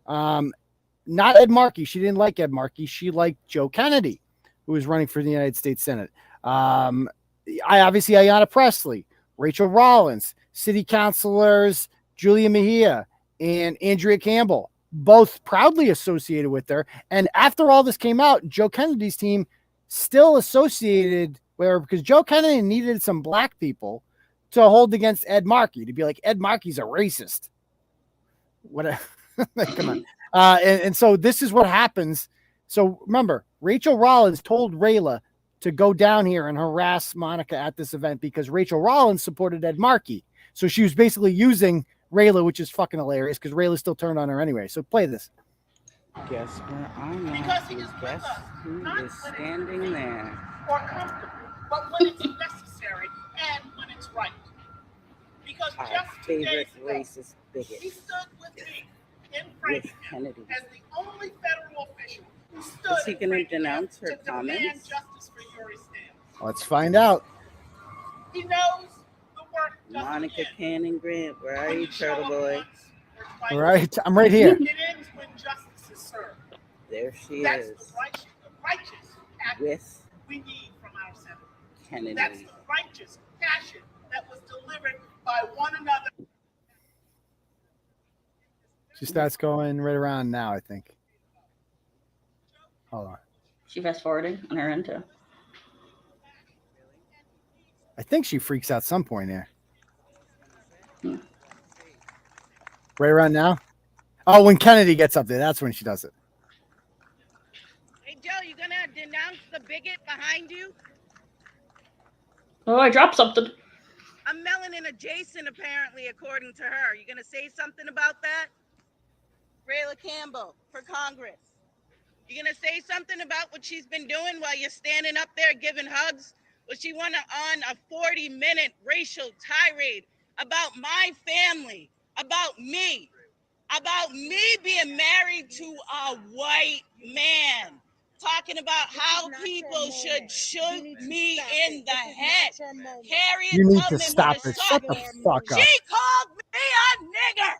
not Ed Markey. She didn't like Ed Markey. She liked Joe Kennedy, who was running for the United States Senate. Obviously Ayanna Pressley, Rachael Rollins, city councilors, Julia Mejia and Andrea Campbell, both proudly associated with her. And after all this came out, Joe Kennedy's team still associated with her because Joe Kennedy needed some black people to hold against Ed Markey, to be like, Ed Markey's a racist. What? Come on. And so this is what happens. So remember, Rachael Rollins told Rayla to go down here and harass Monica at this event because Rachael Rollins supported Ed Markey. So she was basically using Rayla, which is fucking hilarious because Rayla still turned on her anyway. So play this. Guess where I'm at? Guess who is standing there? Or comfortable, but when it's necessary and when it's right. Because Our just 2 days favorite racist bigot. he stood with me in Frankfurt as the only federal official who stood Is he going to denounce her to demand comments? justice for Yuri Stam. Let's find out. He knows the work doesn't Monica end. Cannon Grant, where are you, Turtleboy? All right, I'm right here. It ends when justice is served. There she That's is. the righteous act With we need from our senator. Kennedy. That's the righteous passion that was delivered by one another. She starts going right around now, I think. Hold on. She fast forwarded on her end too. I think she freaks out some point here. Right around now? Oh, when Kennedy gets up there, that's when she does it. Hey, Joe, you gonna denounce the bigot behind you? Oh, I dropped something. I'm melanin adjacent, apparently, according to her. You gonna say something about that? Rayla Campbell for Congress. You gonna say something about what she's been doing while you're standing up there giving hugs? Was she on a 40-minute racial tirade about my family, about me being married to a white man, talking about how people should shoot me in the head. Harriet You need to Tubman stop would have it. Shut shot the me. fuck up. She called me a nigger.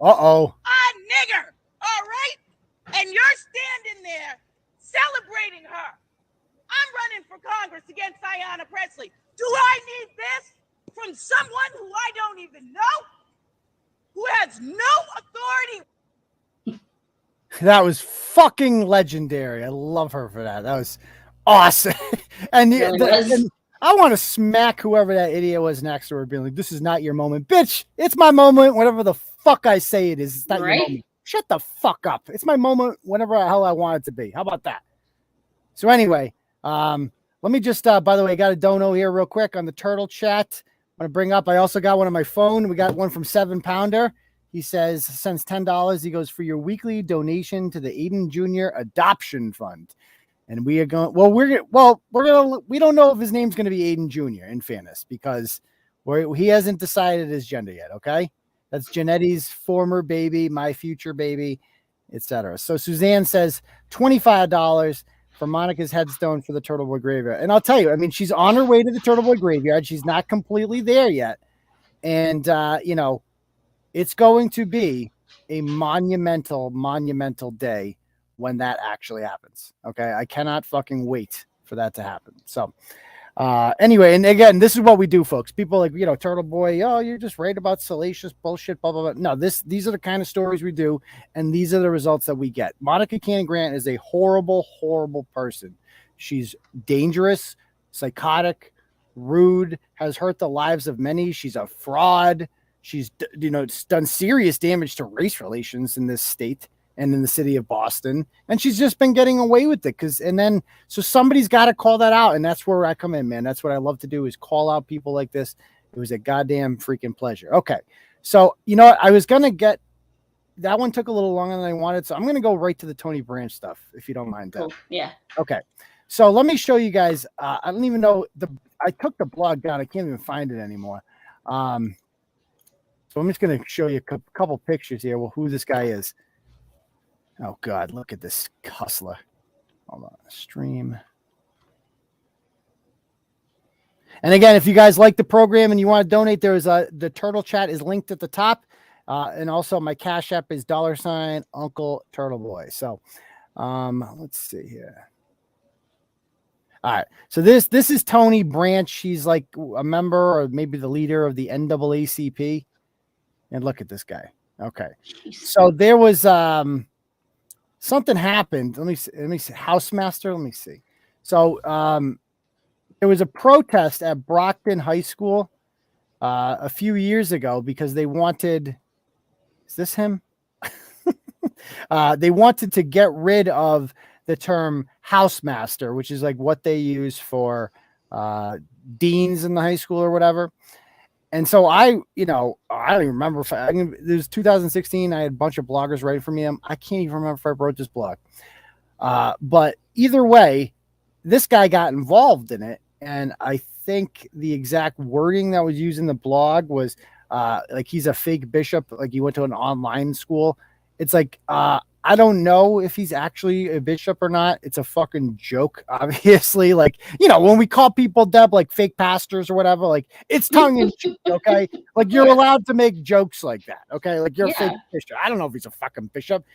Uh-oh. A nigger. All right? And you're standing there celebrating her. I'm running for Congress against Ayanna Pressley. Do I need this from someone who I don't even know? Who has no authority? That was fucking legendary. I love her for that. That was awesome. And, and I want to smack whoever that idiot was next to her, being like, this is not your moment. Bitch, it's my moment, whatever the fuck I say it is. It's not your moment. Shut the fuck up. It's my moment whenever the hell I want it to be. How about that? So anyway, let me just, by the way, I got a dono here real quick on the Turtle chat. I'm going to bring up, I also got one on my phone. We got one from 7 Pounder. He says, sends $10. He goes, for your weekly donation to the Aidan Jr. Adoption Fund. And we are going, we don't know if his name's going to be Aidan Jr., in fairness, because he hasn't decided his gender yet. Okay. That's Janetti's former baby, my future baby, etc. So Suzanne says $25 for Monica's headstone for the Turtleboy Graveyard. And I'll tell you, I mean, she's on her way to the Turtleboy Graveyard. She's not completely there yet. And, it's going to be a monumental day when that actually happens. Okay. I cannot fucking wait for that to happen. So, anyway, and again, this is what we do, folks. People like, Turtleboy, oh, you're just right about salacious bullshit, blah, blah, blah. No, these are the kind of stories we do, and these are the results that we get. Monica Cannon Grant is a horrible, horrible person. She's dangerous, psychotic, rude, has hurt the lives of many. She's a fraud. She's, done serious damage to race relations in this state and in the city of Boston. And she's just been getting away with it. So somebody's got to call that out. And that's where I come in, man. That's what I love to do, is call out people like this. It was a goddamn freaking pleasure. Okay. So, you know what? I was going to get, that one took a little longer than I wanted. So I'm going to go right to the Tony Branch stuff, if you don't mind. Cool. Yeah. Okay. So let me show you guys. I don't even know I took the blog down. I can't even find it anymore. So I'm just going to show you a couple pictures here. Well, who this guy is. Oh, God. Look at this hustler. Hold on. Stream. And again, if you guys like the program and you want to donate, there's the Turtle chat is linked at the top. And also my Cash App is $ Uncle Turtleboy. So let's see here. All right. So this is Tony Branch. He's like a member or maybe the leader of the NAACP. And look at this guy. Okay. So there was something happened. Let me see. Housemaster. Let me see. So there was a protest at Brockton High School a few years ago because they wanted, is this him? They wanted to get rid of the term housemaster, which is like what they use for deans in the high school or whatever. And so I don't even remember if it was 2016. I had a bunch of bloggers writing for me. I can't even remember if I wrote this blog. But either way, this guy got involved in it. And I think the exact wording that was used in the blog was like he's a fake bishop, like he went to an online school. It's like, I don't know if he's actually a bishop or not. It's a fucking joke, obviously. Like, when we call people, Deb, like fake pastors or whatever, like it's tongue in cheek, okay? Like you're allowed to make jokes like that, okay? Like you're a fake bishop. I don't know if he's a fucking bishop.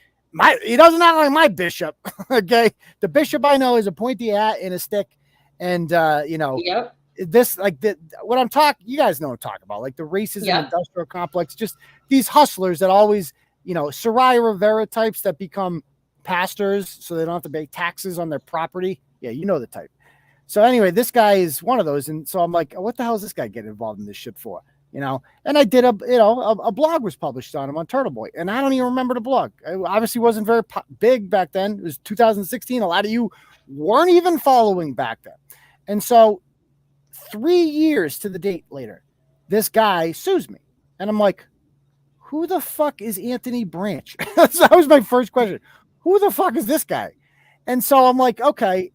He doesn't act like my bishop, okay? The bishop I know is a pointy hat and a stick, and this like what I'm talking. You guys know what I'm talking about, like the racism industrial complex. Just these hustlers that always. Soraya Rivera types that become pastors so they don't have to pay taxes on their property. Yeah, you know the type. So anyway, this guy is one of those. And so I'm like, what the hell is this guy getting involved in this shit for? you know, and I did a blog was published on him on Turtleboy, and I don't even remember the blog. It obviously wasn't very big back then. It was 2016. A lot of you weren't even following back then. And so 3 years to the date later, this guy sues me, and I'm like, who the fuck is Anthony Branch? That was my first question. Who the fuck is this guy? And so I'm like, okay,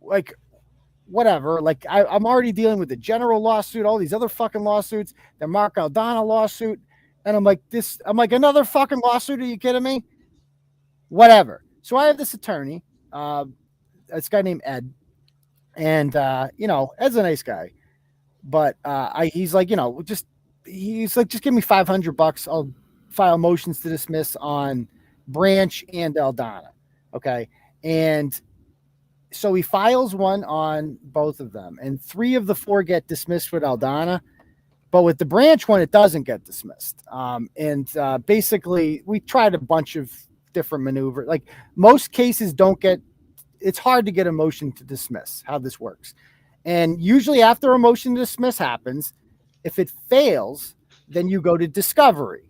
like, whatever. Like, I'm already dealing with the general lawsuit, all these other fucking lawsuits, the Mark Aldana lawsuit. And I'm like, another fucking lawsuit? Are you kidding me? Whatever. So I have this attorney, this guy named Ed. And, Ed's a nice guy. But he's like, just give me $500. I'll file motions to dismiss on Branch and Aldana. Okay. And so he files one on both of them, and 3 of the 4 get dismissed with Aldana, but with the Branch one, it doesn't get dismissed. Basically we tried a bunch of different maneuvers. Like, most cases it's hard to get a motion to dismiss, how this works. And usually after a motion to dismiss happens, if it fails, then you go to discovery.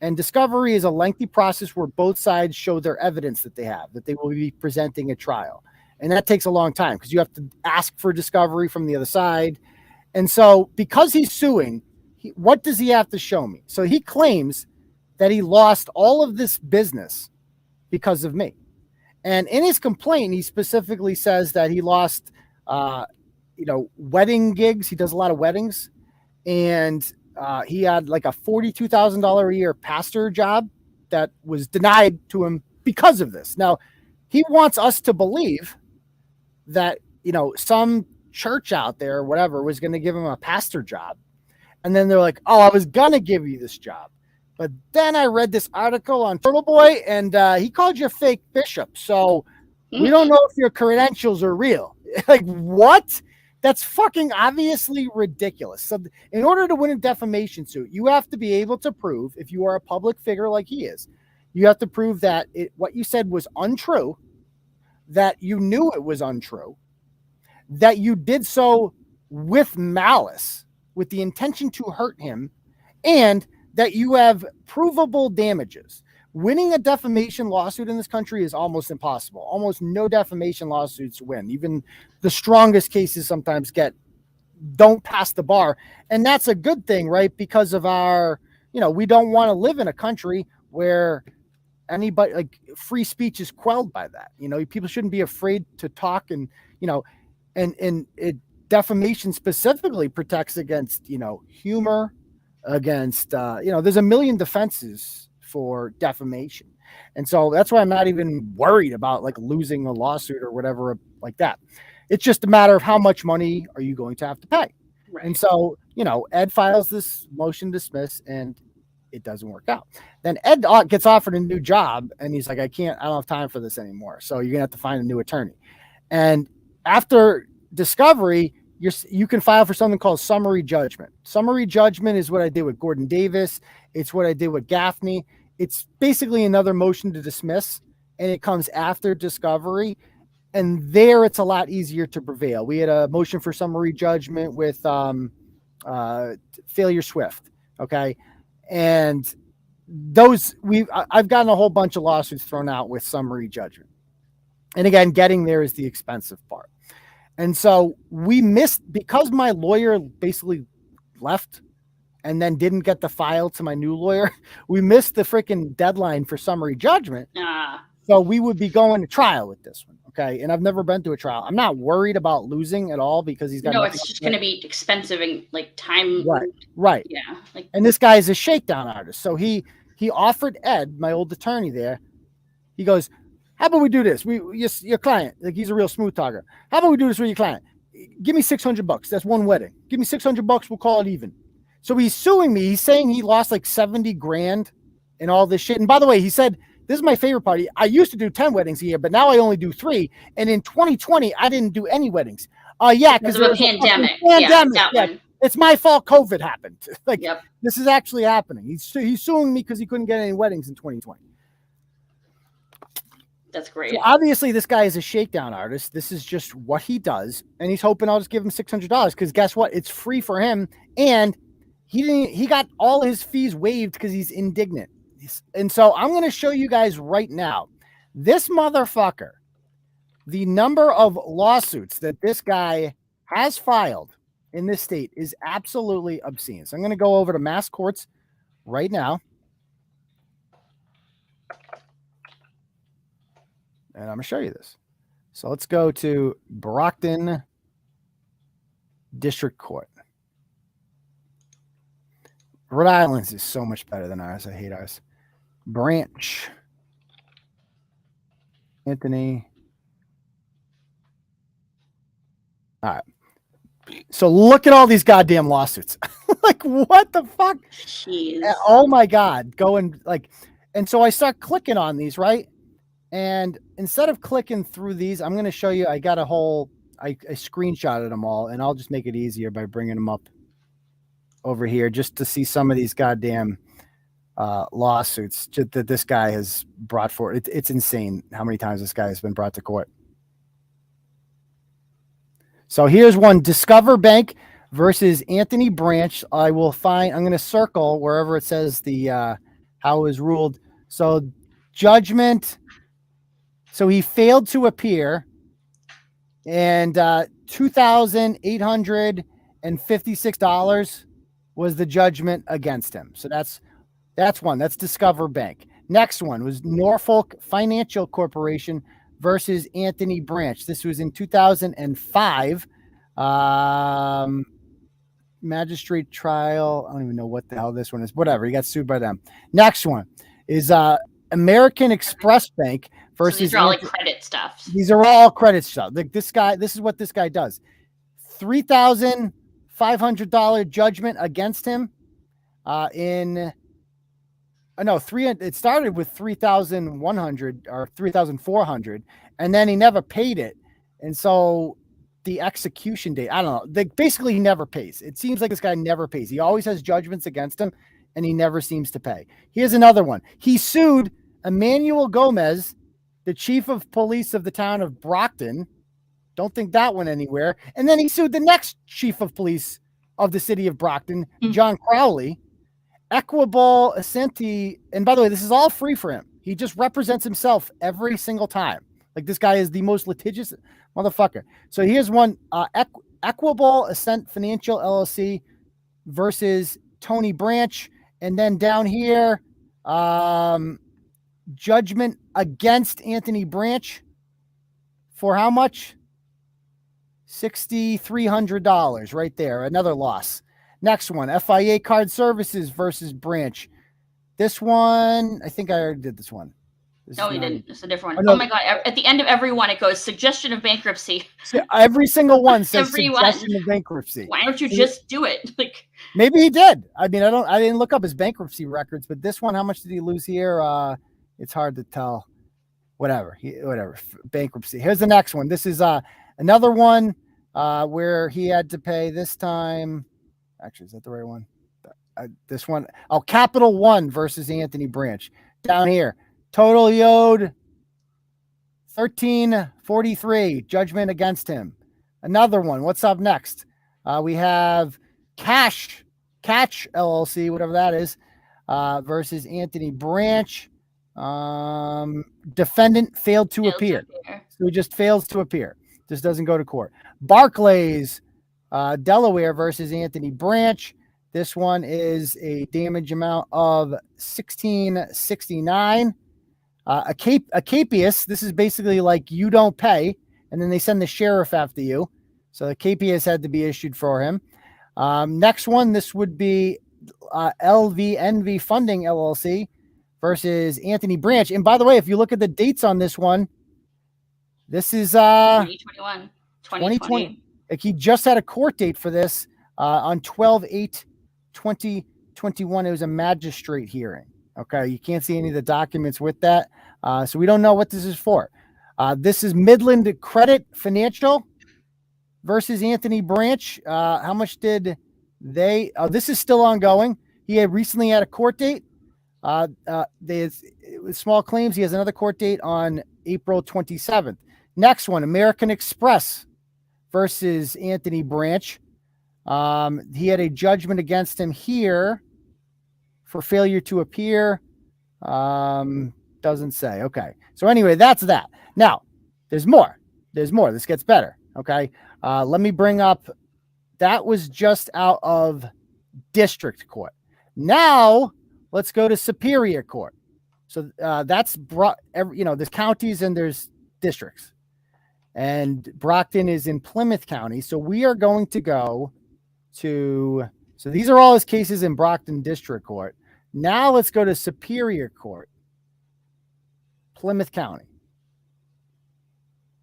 And discovery is a lengthy process where both sides show their evidence that they will be presenting at trial. And that takes a long time because you have to ask for discovery from the other side. And so because he's suing, what does he have to show me? So he claims that he lost all of this business because of me. And in his complaint, he specifically says that he lost, wedding gigs. He does a lot of weddings. And he had like a $42,000 a year pastor job that was denied to him because of this. Now, he wants us to believe that, some church out there or whatever was going to give him a pastor job. And then they're like, oh, I was going to give you this job. But then I read this article on Turtleboy, and he called you a fake bishop. So we don't know if your credentials are real. Like, what? That's fucking obviously ridiculous. So in order to win a defamation suit, you have to be able to prove, if you are a public figure like he is, you have to prove that what you said was untrue, that you knew it was untrue, that you did so with malice, with the intention to hurt him, and that you have provable damages. Winning a defamation lawsuit in this country is almost impossible. Almost no defamation lawsuits win. Even the strongest cases sometimes don't pass the bar. And that's a good thing, right? Because of our, we don't want to live in a country where anybody, like, free speech is quelled by that. People shouldn't be afraid to talk, and, defamation specifically protects against, humor, against, there's a million defenses for defamation. And so that's why I'm not even worried about like losing a lawsuit or whatever like that. It's just a matter of how much money are you going to have to pay. Right. And so, Ed files this motion to dismiss, and it doesn't work out. Then Ed gets offered a new job, and he's like, I don't have time for this anymore. So you're gonna have to find a new attorney. And after discovery, you can file for something called summary judgment. Summary judgment is what I did with Gordon Davis. It's what I did with Gaffney. It's basically another motion to dismiss, and it comes after discovery. And there it's a lot easier to prevail. We had a motion for summary judgment with Failure Swift. Okay. And I've gotten a whole bunch of lawsuits thrown out with summary judgment. And again, getting there is the expensive part. And so we missed, because my lawyer basically left and then didn't get the file to my new lawyer, we missed the freaking deadline for summary judgment. So we would be going to trial with this one. Okay. And I've never been to a trial. I'm not worried about losing at all because he's got. No, it's just going to be expensive and like time. Right. Yeah. And this guy is a shakedown artist. So he offered Ed, my old attorney there, he goes, how about we do this? Your client, like, he's a real smooth talker. How about we do this with your client? Give me $600. That's one wedding. Give me $600. We'll call it even. So he's suing me. He's saying he lost like 70 grand and all this shit. And by the way, he said, this is my favorite part. I used to do 10 weddings a year, but now I only do 3. And in 2020, I didn't do any weddings. Yeah, because of a pandemic. Yeah, it's my fault. COVID happened. This is actually happening. He's suing me because he couldn't get any weddings in 2020. That's great. So obviously, this guy is a shakedown artist. This is just what he does. And he's hoping I'll just give him $600 because guess what? It's free for him. And He got all his fees waived because he's indignant. And so I'm going to show you guys right now, this motherfucker, the number of lawsuits that this guy has filed in this state is absolutely obscene. So I'm going to go over to mass courts right now. And I'm going to show you this. So let's go to Brockton District Court. Rhode Island's is so much better than ours. I hate ours. Branch. Anthony. All right. So look at all these goddamn lawsuits. Like, what the fuck? Jeez. Oh my God. And so I start clicking on these, right? And instead of clicking through these, I'm going to show you, I got a whole, I screenshotted them all, and I'll just make it easier by bringing them up over here just to see some of these goddamn lawsuits that this guy has brought forward. It's insane how many times this guy has been brought to court. So here's one, Discover Bank versus Anthony Branch. I'm going to circle wherever it says the how it was ruled. So judgment. So he failed to appear, and $2,856 was the judgment against him. So that's one. That's Discover Bank. Next one was Norfolk Financial Corporation versus Anthony Branch. This was in 2005. Magistrate trial. I don't even know what the hell this one is. Whatever. He got sued by them. Next one is American Express Bank versus. So these are all like credit stuff. These are all credit stuff. Like this guy, this is what this guy does. $3,500 judgment against him. It started with 3,100 or 3,400, and then he never paid it. And so the execution date, I don't know. Basically, he never pays. It seems like this guy never pays. He always has judgments against him, and he never seems to pay. Here's another one. He sued Emmanuel Gomez, the chief of police of the town of Brockton. Don't think that went anywhere. And then he sued the next chief of police of the city of Brockton, John Crowley. Equable Ascenti, and by the way, this is all free for him. He just represents himself every single time. Like, this guy is the most litigious motherfucker. So here's one, Equable Ascent Financial LLC versus Tony Branch. And then down here, judgment against Anthony Branch for how much? $6,300 right there. Another loss. Next one, FIA Card Services versus Branch. This one, I think I already did this one. No, you didn't. It's a different one. Oh my God. At the end of every one, it goes suggestion of bankruptcy. Every single one says suggestion of bankruptcy. Why don't you just do it? Like, maybe he did. I mean, I didn't look up his bankruptcy records, but this one, how much did he lose here? It's hard to tell. Whatever. Bankruptcy. Here's the next one. This is another one where he had to pay this time. Actually, is that the right one? This one. Oh, Capital One versus Anthony Branch. Down here. Total he owed $1,343. Judgment against him. Another one. What's up next? We have Catch LLC, whatever that is, versus Anthony Branch. Defendant failed to appear. So he just fails to appear. Just doesn't go to court. Barclays, Delaware versus Anthony Branch. This one is a damage amount of $1,669. Acapius, this is basically like you don't pay, and then they send the sheriff after you. So the Acapius had to be issued for him. Next one, this would be LVNV Funding LLC versus Anthony Branch. And by the way, if you look at the dates on this one, this is 2021, 2020. Like, he just had a court date for this on 12/8/2021. It was a magistrate hearing. Okay, you can't see any of the documents with that. So we don't know what this is for. This is Midland Credit Financial versus Anthony Branch. How much did they? This is still ongoing. He had recently had a court date. With small claims, he has another court date on April 27th. Next one, American Express versus Anthony Branch. He had a judgment against him here for failure to appear. Doesn't say. Okay. So anyway, that's that. Now, there's more. There's more. This gets better. Okay. Let me bring up, that was just out of district court. Now, let's go to superior court. So that's there's counties and there's districts. And Brockton is in Plymouth County. So we are going to go to, so these are all his cases in Brockton District Court. Now let's go to Superior Court, Plymouth County.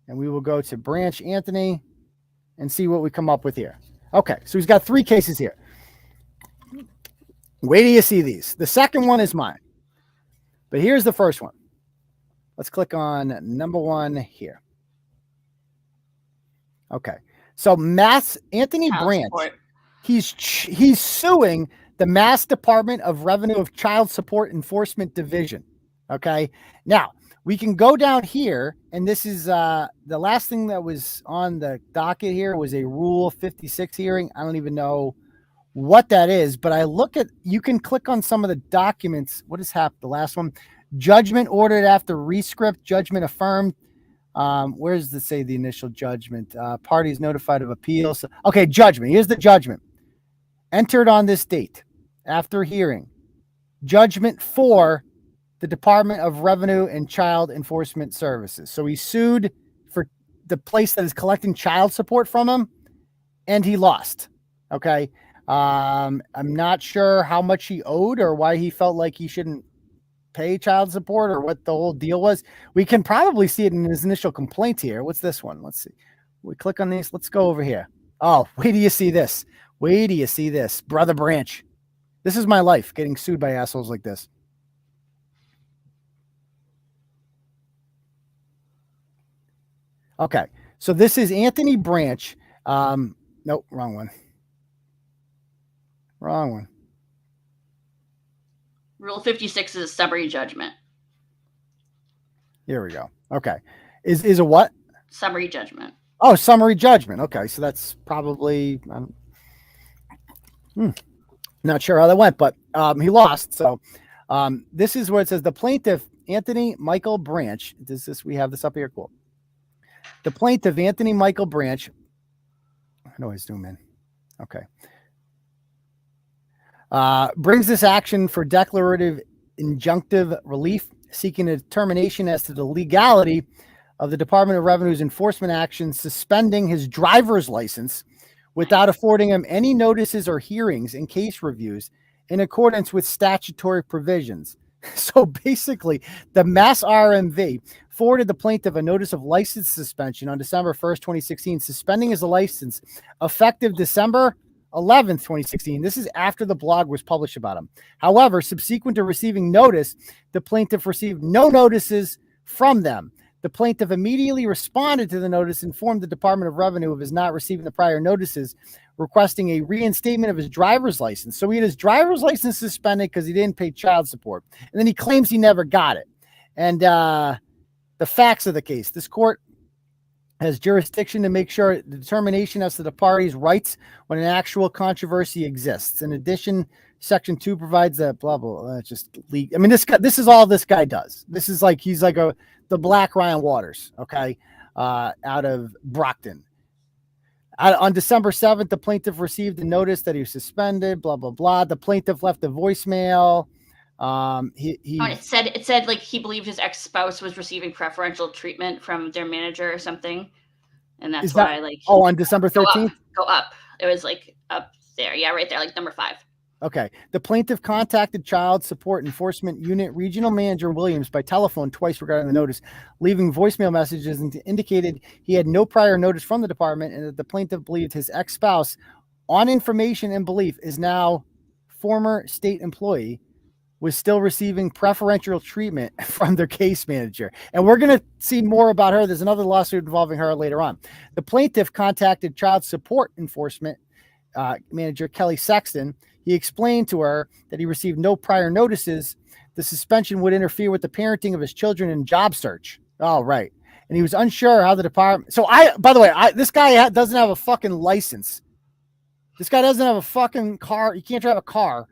And we will go to Branch Anthony and see what we come up with here. Okay, so he's got 3 cases here. Wait till you see these. The second one is mine. But here's the first one. Let's click on number 1 here. Okay. So Anthony Branch, he's suing the Mass Department of Revenue of Child Support Enforcement Division. Okay. Now we can go down here, and this is the last thing that was on the docket here was a Rule 56 hearing. I don't even know what that is, but you can click on some of the documents. What has happened? The last one, judgment ordered after rescript, judgment affirmed. Where does it say the initial judgment? Parties notified of appeals. Okay, judgment. Here's the judgment. Entered on this date after hearing. Judgment for the Department of Revenue and Child Enforcement Services. So he sued for the place that is collecting child support from him, and he lost. Okay. I'm not sure how much he owed or why he felt like he shouldn't pay child support or what the whole deal was. We can probably see it in his initial complaint here. What's this one? Let's see. We click on these. Let's go over here. Oh, wait till you see this. Wait till you see this. Brother Branch. This is my life, getting sued by assholes like this. Okay. So this is Anthony Branch. Nope, wrong one. Wrong one. Rule 56 is a summary judgment. Here we go. Okay. Is a what? Summary judgment. Oh, summary judgment. Okay. So that's probably, not sure how that went, but he lost. So this is where it says the plaintiff, Anthony Michael Branch. We have this up here. Cool. The plaintiff, Anthony Michael Branch. I know he's doing, man. Okay. Brings this action for declarative injunctive relief, seeking a determination as to the legality of the Department of Revenue's enforcement action suspending his driver's license without affording him any notices or hearings and case reviews in accordance with statutory provisions. So basically, the Mass RMV forwarded the plaintiff a notice of license suspension on December 1st, 2016, suspending his license effective December 11th, 2016. This is after the blog was published about him. However, subsequent to receiving notice, the plaintiff received no notices from them. The plaintiff immediately responded to the notice, informed the Department of Revenue of his not receiving the prior notices, requesting a reinstatement of his driver's license. So he had his driver's license suspended because he didn't pay child support. And then he claims he never got it. And the facts of the case, this court has jurisdiction to make sure the determination as to the party's rights when an actual controversy exists. In addition, Section 2 provides that blah, blah, just leak. I mean, this is all this guy does. This is like, he's like the Black Ryan Waters, okay, out of Brockton. On December 7th, the plaintiff received a notice that he was suspended, blah, blah, blah. The plaintiff left a voicemail. It said like he believed his ex-spouse was receiving preferential treatment from their manager or something. And that's why on December 13th? Go up. It was like up there. Yeah, right there, like number 5. Okay. The plaintiff contacted Child Support Enforcement Unit Regional Manager Williams by telephone twice regarding the notice, leaving voicemail messages and indicated he had no prior notice from the department and that the plaintiff believed his ex-spouse, on information and belief, is now former state employee, was still receiving preferential treatment from their case manager. And we're going to see more about her. There's another lawsuit involving her later on. The plaintiff contacted Child Support Enforcement Manager Kelly Sexton. He explained to her that he received no prior notices. The suspension would interfere with the parenting of his children and job search. Oh, right. And he was unsure how the department. So by the way, this guy doesn't have a fucking license. This guy doesn't have a fucking car. He can't drive a car.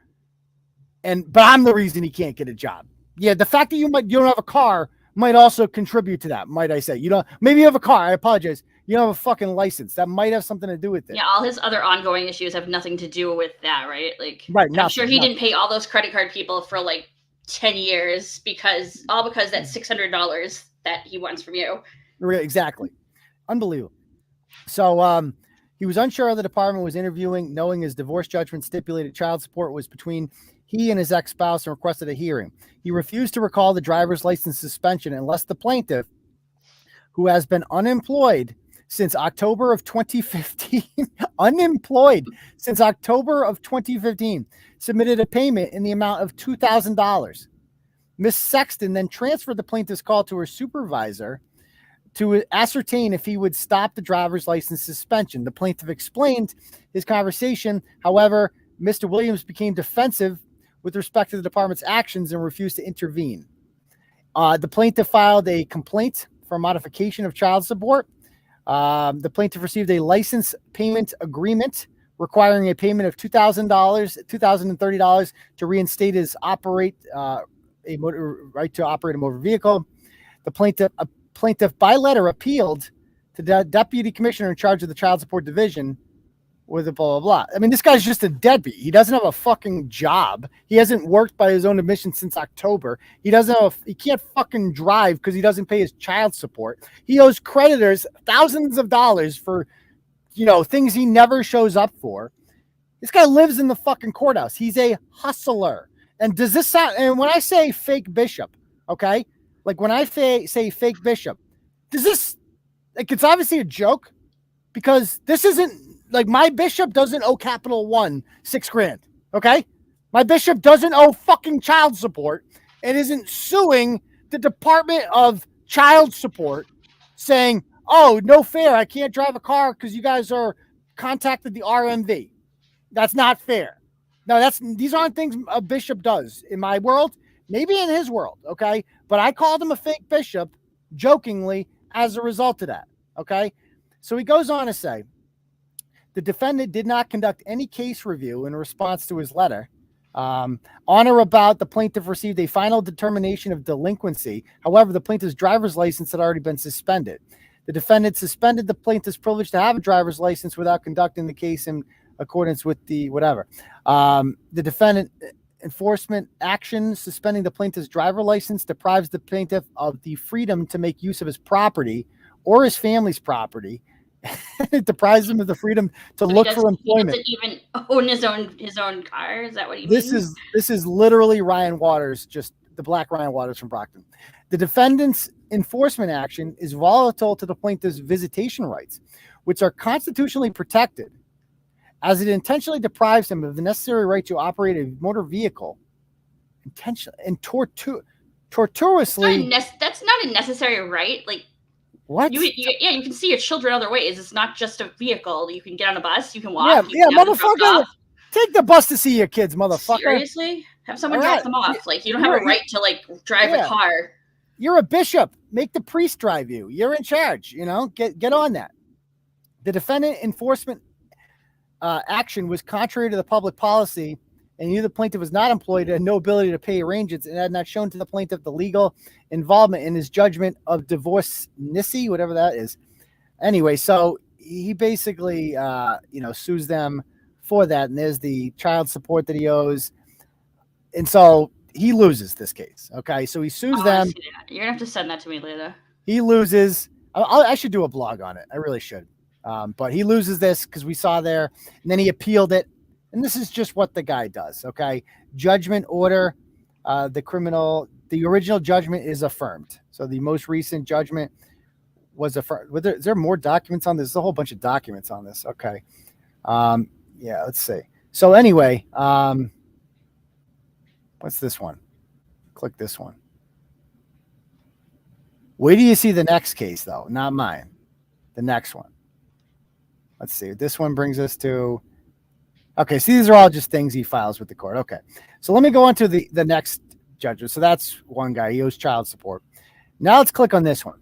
But I'm the reason he can't get a job. Yeah, the fact that you don't have a car might also contribute to that, might I say. Maybe you have a car. I apologize. You don't have a fucking license. That might have something to do with it. Yeah, all his other ongoing issues have nothing to do with that, right? Like, right, I'm sure he didn't pay all those credit card people for like 10 years because that $600 that he wants from you. Exactly. Unbelievable. So he was unsure the department was interviewing, knowing his divorce judgment stipulated child support was between he and his ex-spouse and requested a hearing. He refused to recall the driver's license suspension unless the plaintiff, who has been unemployed since October of 2015, submitted a payment in the amount of $2,000. Ms. Sexton then transferred the plaintiff's call to her supervisor to ascertain if he would stop the driver's license suspension. The plaintiff explained his conversation. However, Mr. Williams became defensive with respect to the department's actions and refused to intervene. The plaintiff filed a complaint for modification of child support. The plaintiff received a license payment agreement requiring a payment of $2,030 to reinstate his right to operate a motor vehicle. The plaintiff by letter appealed to the deputy commissioner in charge of the child support division with a blah, blah, blah. I mean, this guy's just a deadbeat. He doesn't have a fucking job. He hasn't worked by his own admission since October. He can't fucking drive because he doesn't pay his child support. He owes creditors thousands of dollars for, things he never shows up for. This guy lives in the fucking courthouse. He's a hustler. And does this sound, and when I say fake bishop, okay? Like when I say fake bishop, does this, like, it's obviously a joke because this isn't, like, my bishop doesn't owe Capital One $6,000. Okay. My bishop doesn't owe fucking child support and isn't suing the Department of Child Support saying, oh, no fair. I can't drive a car because you guys are contacted the RMV. That's not fair. No, these aren't things a bishop does in my world, maybe in his world. Okay. But I called him a fake bishop jokingly as a result of that. Okay. So he goes on to say, the defendant did not conduct any case review in response to his letter. On or about the plaintiff received a final determination of delinquency. However, the plaintiff's driver's license had already been suspended. The defendant suspended the plaintiff's privilege to have a driver's license without conducting the case in accordance with the whatever. The defendant enforcement action suspending the plaintiff's driver license deprives the plaintiff of the freedom to make use of his property or his family's property. It deprives him of the freedom to look for employment. He doesn't even own his own car. Is that what he means? This is literally Ryan Waters, just the black Ryan Waters from Brockton. The defendant's enforcement action is volatile to the plaintiff's visitation rights, which are constitutionally protected, as it intentionally deprives him of the necessary right to operate a motor vehicle, intentionally and tortuously. That's not a necessary right. Like, what? You can see your children other ways. It's not just a vehicle. You can get on a bus. You can walk. Yeah, motherfucker. Take the bus to see your kids, motherfucker. Seriously? Have someone drop them off. Like, you don't have a right to, like, drive a car. You're a bishop. Make the priest drive you. You're in charge. Get on that. The defendant enforcement action was contrary to the public policy, and the plaintiff was not employed, had no ability to pay arrangements, and had not shown to the plaintiff the legal involvement in his judgment of divorce nisi, whatever that is. Anyway, so he basically, sues them for that, and there's the child support that he owes, and so he loses this case. Okay, so he sues them. You're gonna have to send that to me later. He loses. I should do a blog on it. I really should. But he loses this because we saw there, and then he appealed it. And this is just what the guy does, okay? Judgment order, the original judgment is affirmed. So the most recent judgment was affirmed. Is there more documents on this? There's a whole bunch of documents on this. Okay. Yeah, let's see. So anyway, what's this one? Click this one. Wait till you see the next case, though. Not mine. The next one. Let's see. This one brings us to... Okay, so these are all just things he files with the court. Okay, so let me go on to the next judge. So that's one guy. He owes child support. Now let's click on this one.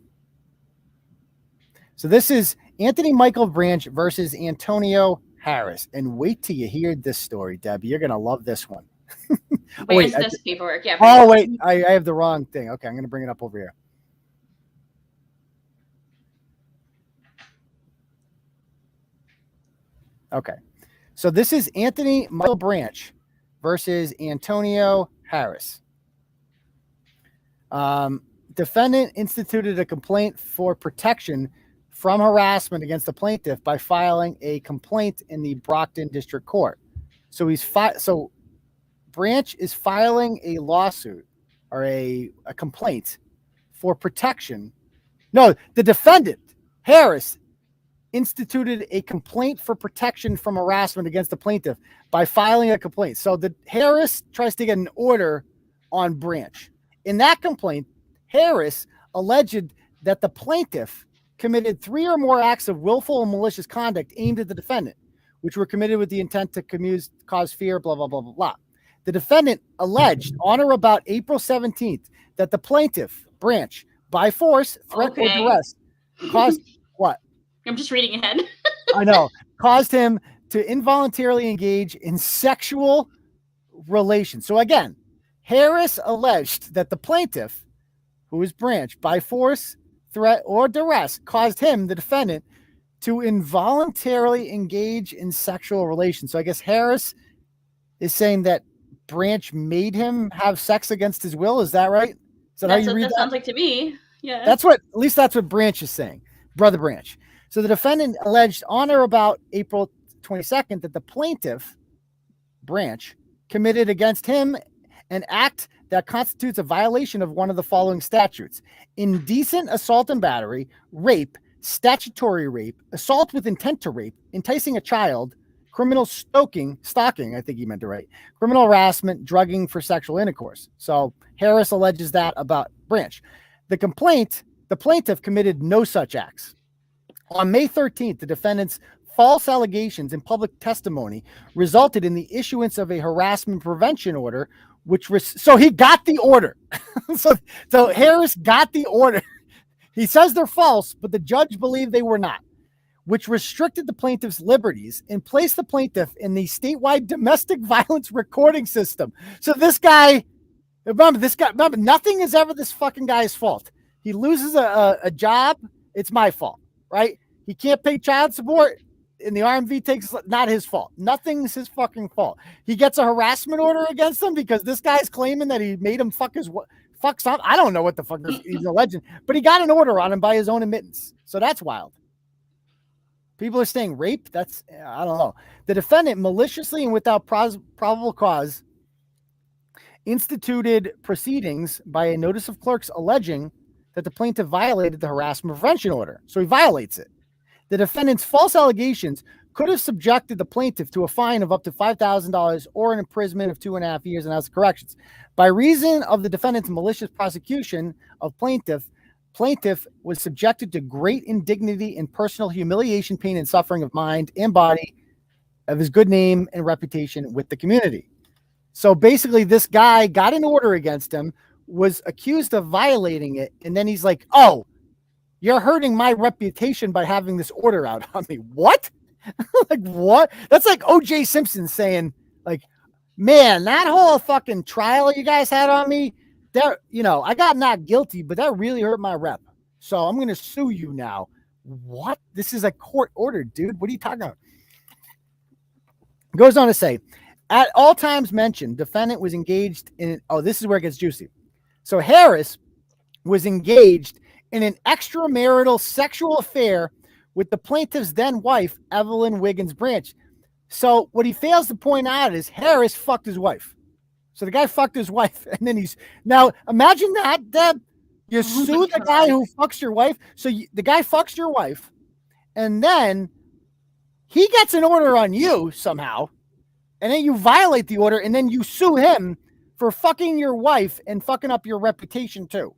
So this is Anthony Michael Branch versus Antonio Harris. And wait till you hear this story, Debbie. You're gonna love this one. Where's this paperwork? Yeah. Oh wait, I have the wrong thing. Okay, I'm gonna bring it up over here. Okay, so this is Anthony Michael Branch versus Antonio Harris. Defendant instituted a complaint for protection from harassment against the plaintiff by filing a complaint in the Brockton District Court. So so Branch is filing a lawsuit or a complaint for protection. No, the defendant, Harris, instituted a complaint for protection from harassment against the plaintiff by filing a complaint. So the Harris tries to get an order on Branch. In that complaint, Harris alleged that the plaintiff committed 3 or more acts of willful and malicious conduct aimed at the defendant, which were committed with the intent to cause fear, blah, blah, blah, blah, blah. The defendant alleged on or about April 17th that the plaintiff, Branch, by force, threat, or duress, caused what? I'm just reading ahead. I know. Caused him to involuntarily engage in sexual relations. So again, Harris alleged that the plaintiff, who is Branch, by force, threat, or duress, caused him, the defendant, to involuntarily engage in sexual relations. So I guess Harris is saying that Branch made him have sex against his will. Is that right? Is that how you read that? Sounds like to me. Yeah. At least that's what Branch is saying. Brother Branch. So the defendant alleged on or about April 22nd that the plaintiff, Branch, committed against him an act that constitutes a violation of one of the following statutes: indecent assault and battery, rape, statutory rape, assault with intent to rape, enticing a child, criminal stalking, I think he meant to write, criminal harassment, drugging for sexual intercourse. So Harris alleges that about Branch. The plaintiff committed no such acts. On May 13th, the defendant's false allegations in public testimony resulted in the issuance of a harassment prevention order, so he got the order. so Harris got the order. He says they're false, but the judge believed they were not, which restricted the plaintiff's liberties and placed the plaintiff in the statewide domestic violence recording system. So this guy, remember, nothing is ever this fucking guy's fault. He loses a job, it's my fault, right? He can't pay child support, and the RMV takes, not his fault. Nothing's his fucking fault. He gets a harassment order against him because this guy's claiming that he made him fuck something. I don't know what the fuck he's alleging, but he got an order on him by his own admittance. So that's wild. People are saying rape. I don't know. The defendant maliciously and without probable cause instituted proceedings by a notice of clerks alleging that the plaintiff violated the harassment prevention order. So he violates it. The defendant's false allegations could have subjected the plaintiff to a fine of up to $5,000 or an imprisonment of 2.5 years in House of Corrections. By reason of the defendant's malicious prosecution of plaintiff was subjected to great indignity and personal humiliation, pain, and suffering of mind and body, of his good name and reputation with the community. So basically, this guy got an order against him, was accused of violating it, and then he's like, oh, you're hurting my reputation by having this order out on me. What? Like, what? That's like O.J. Simpson saying, like, man, that whole fucking trial you guys had on me, I got not guilty, but that really hurt my rep. So I'm going to sue you now. What? This is a court order, dude. What are you talking about? Goes on to say, at all times mentioned, defendant was engaged in, this is where it gets juicy. So Harris was engaged in an extramarital sexual affair with the plaintiff's then wife, Evelyn Wiggins Branch. So what he fails to point out is Harris fucked his wife. So the guy fucked his wife, and then now imagine that, Deb. You sue the guy who fucks your wife. So the guy fucks your wife, and then he gets an order on you somehow, and then you violate the order, and then you sue him for fucking your wife and fucking up your reputation too.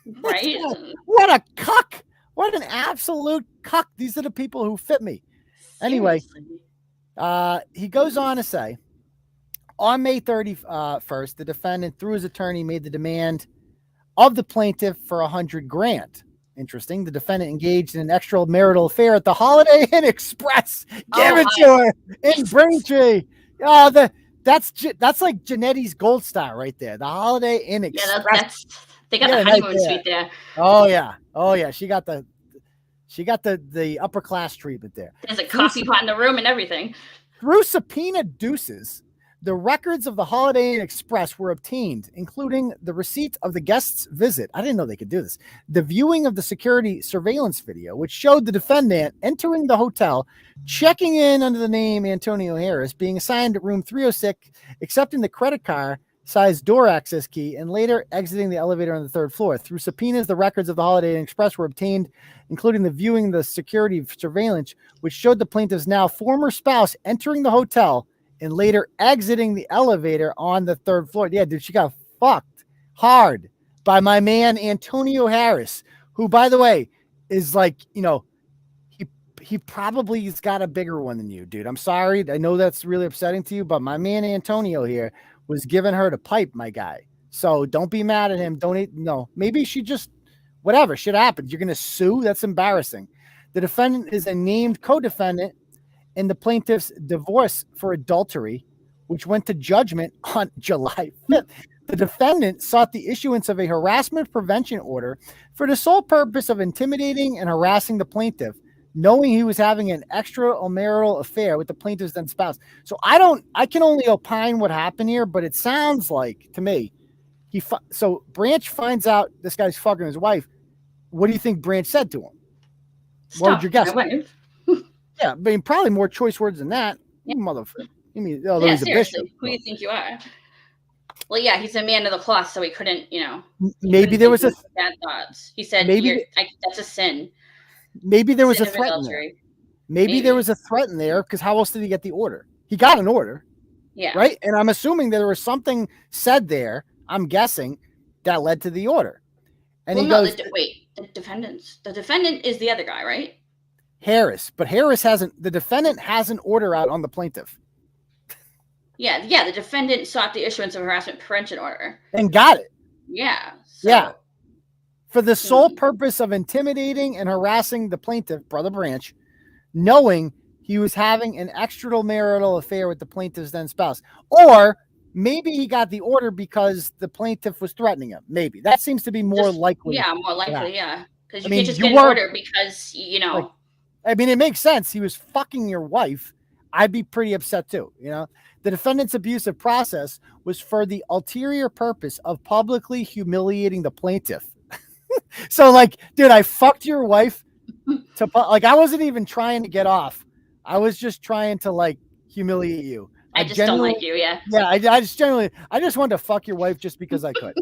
Right? What a cuck. What an absolute cuck. These are the people who fit me. Anyway, he goes on to say, on May 31st, the defendant, through his attorney, made the demand of the plaintiff for $100,000. Interesting. The defendant engaged in an extramarital affair at the Holiday Inn Express. Give it to her in Braintree. Oh, that's like Janetti's Gold Star right there. The Holiday Inn Express. They got the honeymoon suite there. Oh yeah. She got the upper class treatment there. There's a coffee pot in the room and everything. Through subpoena deuces, the records of the Holiday Inn Express were obtained, including the receipt of the guest's visit. I didn't know they could do this. The viewing of the security surveillance video, which showed the defendant entering the hotel, checking in under the name Antonio Harris, being assigned to room 306, accepting the credit card size door access key, and later exiting the elevator on the 3rd floor. Through subpoenas, the records of the Holiday Inn Express were obtained, including the viewing of the security surveillance, which showed the plaintiff's now former spouse entering the hotel and later exiting the elevator on the 3rd floor. Yeah, dude, she got fucked hard by my man Antonio Harris, who, by the way, is like, he probably has got a bigger one than you, dude. I'm sorry. I know that's really upsetting to you, but my man Antonio here was giving her the pipe, my guy. So don't be mad at him. Maybe she just, whatever, shit happens. You're going to sue? That's embarrassing. The defendant is a named co-defendant in the plaintiff's divorce for adultery, which went to judgment on July 5th. The defendant sought the issuance of a harassment prevention order for the sole purpose of intimidating and harassing the plaintiff, knowing he was having an extramarital affair with the plaintiff's then spouse. So I can only opine what happened here, but it sounds like to me, so Branch finds out this guy's fucking his wife. What do you think Branch said to him? Stop, what would you guess? Yeah, I mean, probably more choice words than that. You motherfucker. He's seriously, a bishop. who do you think you are? Well, yeah, he's a man of the cloth, so he couldn't, Maybe there was bad thoughts. He said, that's a sin. Maybe there was a threat in there. Maybe there was a threat in there, because how else did he get the order? He got an order. Yeah. Right? And I'm assuming there was something said there, I'm guessing, that led to the order. And the defendant is the other guy, right? Harris. But the defendant has an order out on the plaintiff. Yeah, the defendant sought the issuance of a harassment prevention order. And got it. Yeah. Yeah. For the sole purpose of intimidating and harassing the plaintiff, Brother Branch, knowing he was having an extramarital affair with the plaintiff's then spouse. Or maybe he got the order because the plaintiff was threatening him. Maybe. That seems to be more likely. Yeah, more likely, yeah. Because you can't just get an order because, it makes sense. He was fucking your wife. I'd be pretty upset too, The defendant's abusive process was for the ulterior purpose of publicly humiliating the plaintiff. So, dude, I fucked your wife I wasn't even trying to get off. I was just trying to, humiliate you. I just don't like you, yeah. Yeah, I just wanted to fuck your wife just because I could.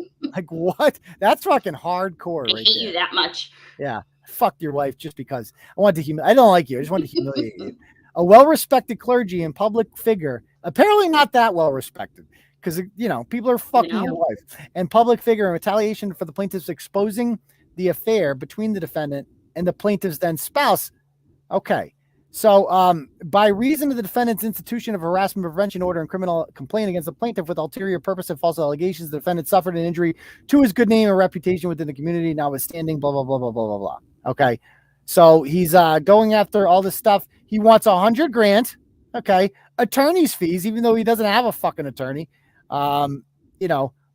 What? That's fucking hardcore. I hate you that much. Yeah, fucked your wife just because I wanted to humiliate. I don't like you. I just wanted to humiliate you. A well-respected clergy and public figure, apparently not that well-respected, because, people are fucking your wife, and public figure in retaliation for the plaintiff's exposing the affair between the defendant and the plaintiff's then spouse. Okay. So by reason of the defendant's institution of harassment prevention order and criminal complaint against the plaintiff with ulterior purpose and false allegations, the defendant suffered an injury to his good name and reputation within the community, notwithstanding blah, blah, blah, blah, blah, blah, blah. Okay. So he's going after all this stuff. He wants $100,000. Okay. Attorney's fees, even though he doesn't have a fucking attorney.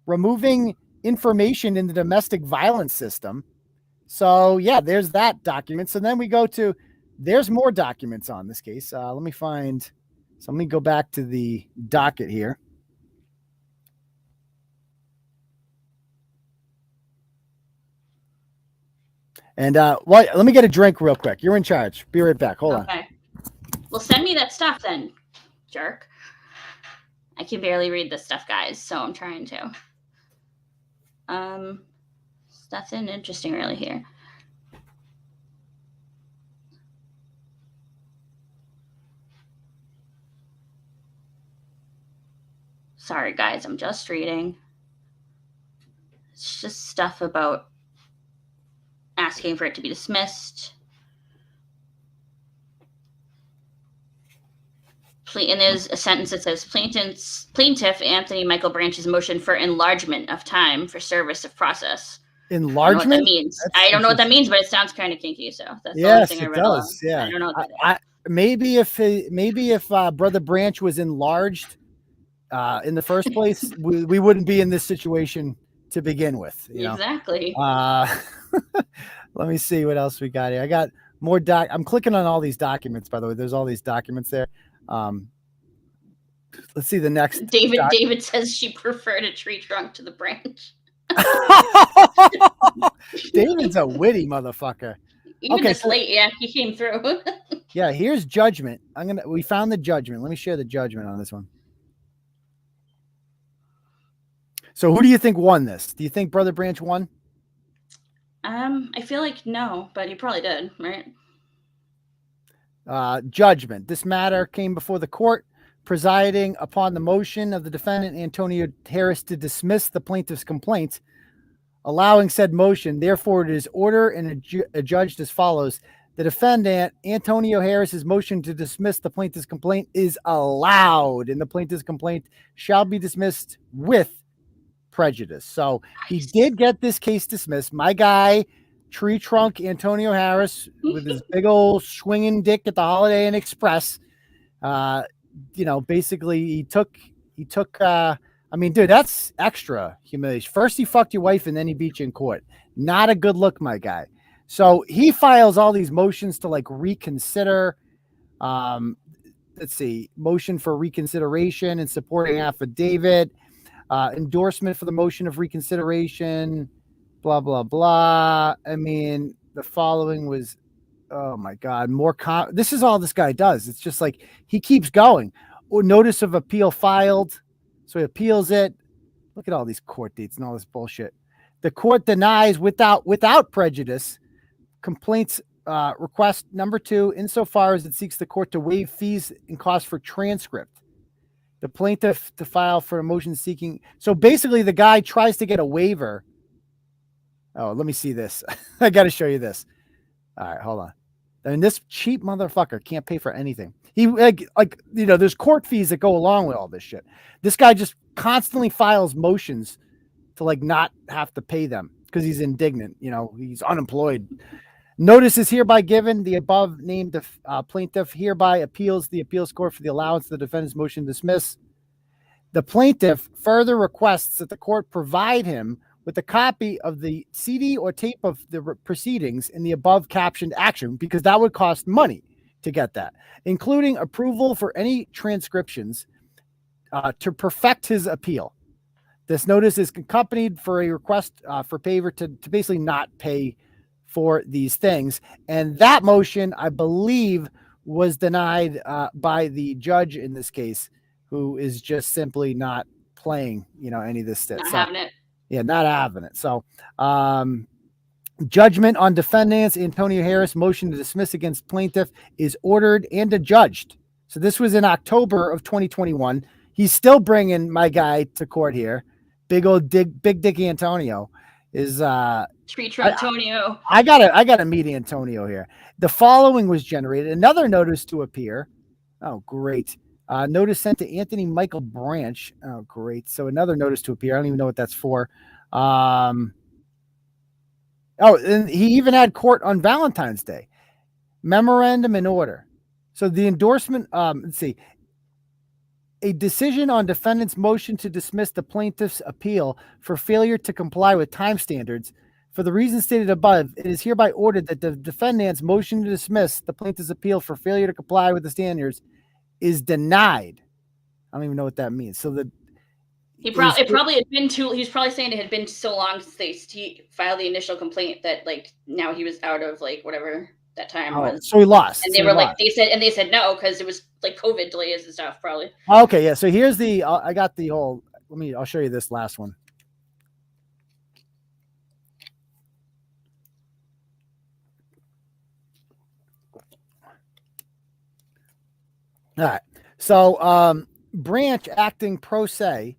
Removing information in the domestic violence system. So yeah, there's that document. So then we go to, there's more documents on this case. Let me go back to the docket here. And let me get a drink real quick. You're in charge. Be right back. Hold on. Okay. Well, send me that stuff then, jerk. I can barely read this stuff, guys, so I'm trying to. Nothing interesting really here. Sorry, guys, I'm just reading. It's just stuff about asking for it to be dismissed. And there's a sentence that says, Plaintiff Anthony Michael Branch's motion for enlargement of time for service of process Enlargement? I don't know what that means. That's I don't know what that means, but it sounds kind of kinky. So that's the only Yes, thing I it read. does. Yeah. I don't know what that is. Maybe if Brother Branch was enlarged in the first place, we wouldn't be in this situation to begin with. You know? Exactly. Let me see what else we got here. I got more I'm clicking on all these documents, by the way. There's all these documents there. Let's see the next. David says she preferred a tree trunk to the branch. David's a witty motherfucker. Even this late, yeah, he came through. Yeah, here's judgment. We found the judgment. Let me share the judgment on this one. So who do you think won this? Do you think Brother Branch won? I feel like no, but he probably did, right? Judgment. This matter came before the court, presiding upon the motion of the defendant Antonio Harris to dismiss the plaintiff's complaint, allowing said motion. Therefore, it is ordered and adjudged as follows. The defendant, Antonio Harris's motion to dismiss the plaintiff's complaint is allowed, and the plaintiff's complaint shall be dismissed with prejudice. So he did get this case dismissed. My guy, tree trunk Antonio Harris, with his big old swinging dick at the Holiday Inn Express, basically he took I mean, dude, that's extra humiliation. First he fucked your wife and then he beat you in court. Not a good look, my guy. So he files all these motions to like reconsider. Let's see, motion for reconsideration and supporting affidavit, endorsement for the motion of reconsideration, blah, blah, blah. I mean, the following was, oh my God, this is all this guy does. It's just like he keeps going. Or notice of appeal filed. So he appeals it. Look at all these court dates and all this bullshit. The court denies without prejudice complaints request number 2, insofar as it seeks the court to waive fees and costs for transcript. The plaintiff to file for a motion seeking. So basically the guy tries to get a waiver. Oh, let me see this. I got to show you this. All right, hold on. I mean, this cheap motherfucker can't pay for anything. He there's court fees that go along with all this shit. This guy just constantly files motions to like not have to pay them because he's indignant. He's unemployed. Notice is hereby given. The above named plaintiff hereby appeals the appeals court for the allowance of the defendant's motion to dismiss. The plaintiff further requests that the court provide him with a copy of the CD or tape of the proceedings in the above captioned action, because that would cost money to get that, including approval for any transcriptions to perfect his appeal. This notice is accompanied for a request for paver to basically not pay for these things. And that motion, I believe, was denied by the judge in this case, who is just simply not playing, any of this stuff. Not having it. Yeah, not having it. So, judgment on defendants Antonio Harris motion to dismiss against plaintiff is ordered and adjudged. So this was in October of 2021. He's still bringing my guy to court here. Big dick Antonio is tree trunk Antonio. I gotta meet Antonio here. The following was generated. Another notice to appear. Oh, great. Notice sent to Anthony Michael Branch. Oh, great. So another notice to appear. I don't even know what that's for. And he even had court on Valentine's Day. Memorandum in order. So the endorsement, let's see. A decision on defendant's motion to dismiss the plaintiff's appeal for failure to comply with time standards. For the reasons stated above, it is hereby ordered that the defendant's motion to dismiss the plaintiff's appeal for failure to comply with the standards is denied. I don't even know what that means. So He's probably saying it had been so long since he filed the initial complaint that like now he was out of like whatever that time was. So he lost. And they said no because it was like COVID delays and stuff probably. Okay, yeah. So here's I got the whole. I'll show you this last one. All right. So Branch acting pro se,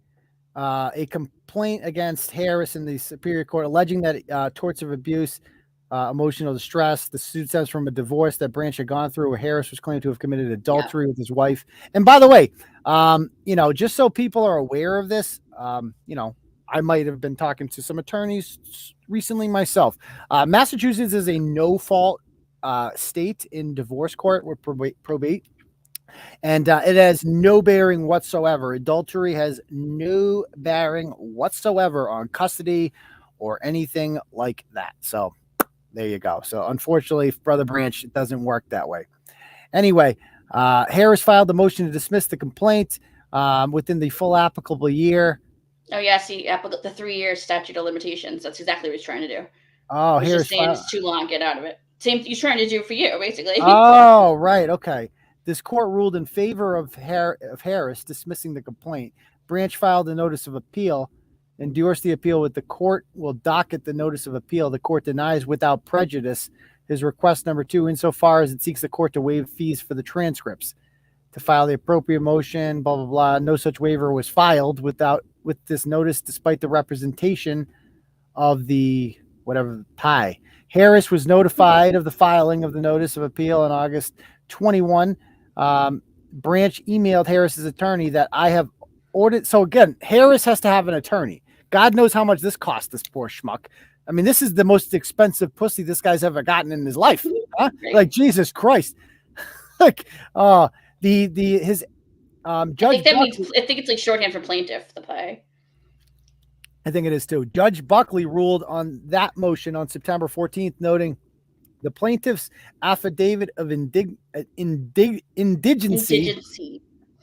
a complaint against Harris in the Superior Court alleging that torts of abuse, emotional distress. The suit stems from a divorce that Branch had gone through where Harris was claimed to have committed adultery with his wife. And by the way, just so people are aware of this, I might have been talking to some attorneys recently myself. Massachusetts is a no-fault state in divorce court with probate. And it has no bearing whatsoever. Adultery has no bearing whatsoever on custody or anything like that. So there you go. So unfortunately, Brother Branch, it doesn't work that way. Anyway, Harris filed the motion to dismiss the complaint within the full applicable year. Oh, yeah. See, the 3-year statute of limitations. That's exactly what he's trying to do. Oh, he's just saying it's too long. Get out of it. Same he's trying to do for you, basically. Oh, right. Okay. This court ruled in favor of Harris dismissing the complaint. Branch filed a notice of appeal, endorsed the appeal with the court will docket the notice of appeal. The court denies without prejudice his request number 2, insofar as it seeks the court to waive fees for the transcripts. To file the appropriate motion, blah, blah, blah. No such waiver was filed with this notice, despite the representation of the whatever pie. Harris was notified of the filing of the notice of appeal on August 21. Branch emailed Harris's attorney that I have ordered. So again, Harris has to have an attorney. God knows how much this cost this poor schmuck. I mean, this is the most expensive pussy this guy's ever gotten in his life. Huh? Like, Jesus Christ. Like, his judge. I think it's like shorthand for plaintiff, the pie. I think it is too. Judge Buckley ruled on that motion on September 14th, noting the plaintiff's affidavit of indigency.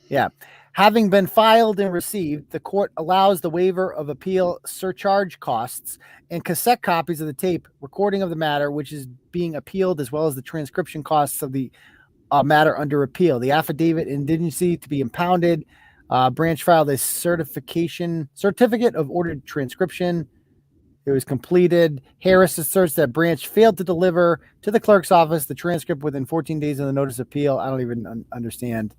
Yeah. Having been filed and received, the court allows the waiver of appeal surcharge costs and cassette copies of the tape recording of the matter, which is being appealed, as well as the transcription costs of the matter under appeal. The affidavit indigency to be impounded. Branch filed a certificate of ordered transcription. It was completed. Harris asserts that Branch failed to deliver to the clerk's office the transcript within 14 days of the notice of appeal. I don't even understand.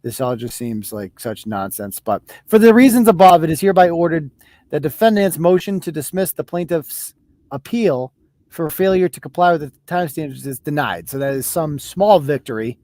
This all just seems like such nonsense. But for the reasons above, it is hereby ordered that defendant's motion to dismiss the plaintiff's appeal for failure to comply with the time standards is denied. So that is some small victory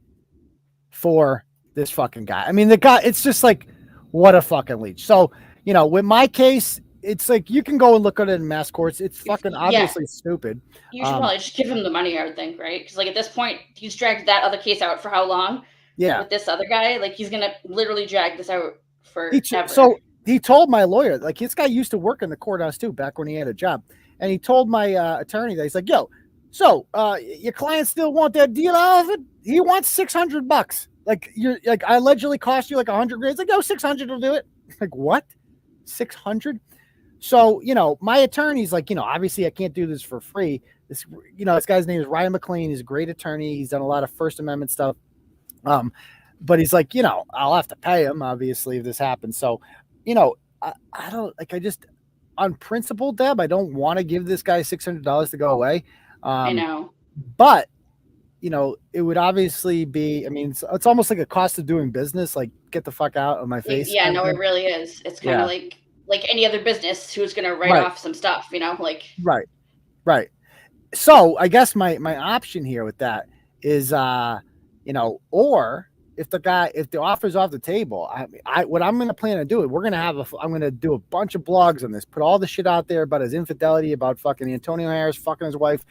for this fucking guy. I mean, the guy, it's just like, what a fucking leech. So, with my case, it's like, you can go and look at it in mass courts. It's fucking obviously stupid. You should probably just give him the money, I would think, right? Because like at this point, he's dragged that other case out for how long? Yeah. With this other guy, like he's going to literally drag this out forever. So he told my lawyer, like this guy used to work in the courthouse too, back when he had a job. And he told my attorney that he's like, yo, so your client still want that deal out of it? He wants $600. Like I allegedly cost you like $100,000. It's like, no, 600 will do it. Like what? 600? So, my attorney's like, obviously I can't do this for free. This guy's name is Ryan McLean. He's a great attorney. He's done a lot of First Amendment stuff. But he's like, I'll have to pay him, obviously, if this happens. So, I don't like, I just, on principle, Deb, I don't want to give this guy $600 to go away. I know. But, it would obviously be, I mean, it's almost like a cost of doing business. Like, get the fuck out of my face. Yeah, no, it really is. It's kind of like any other business who's going to write off some stuff, like. Right. So I guess my option here with that is, or if the offer's off the table, what I'm going to plan to do, I'm going to do a bunch of blogs on this, put all the shit out there about his infidelity, about fucking Antonio Harris fucking his wife.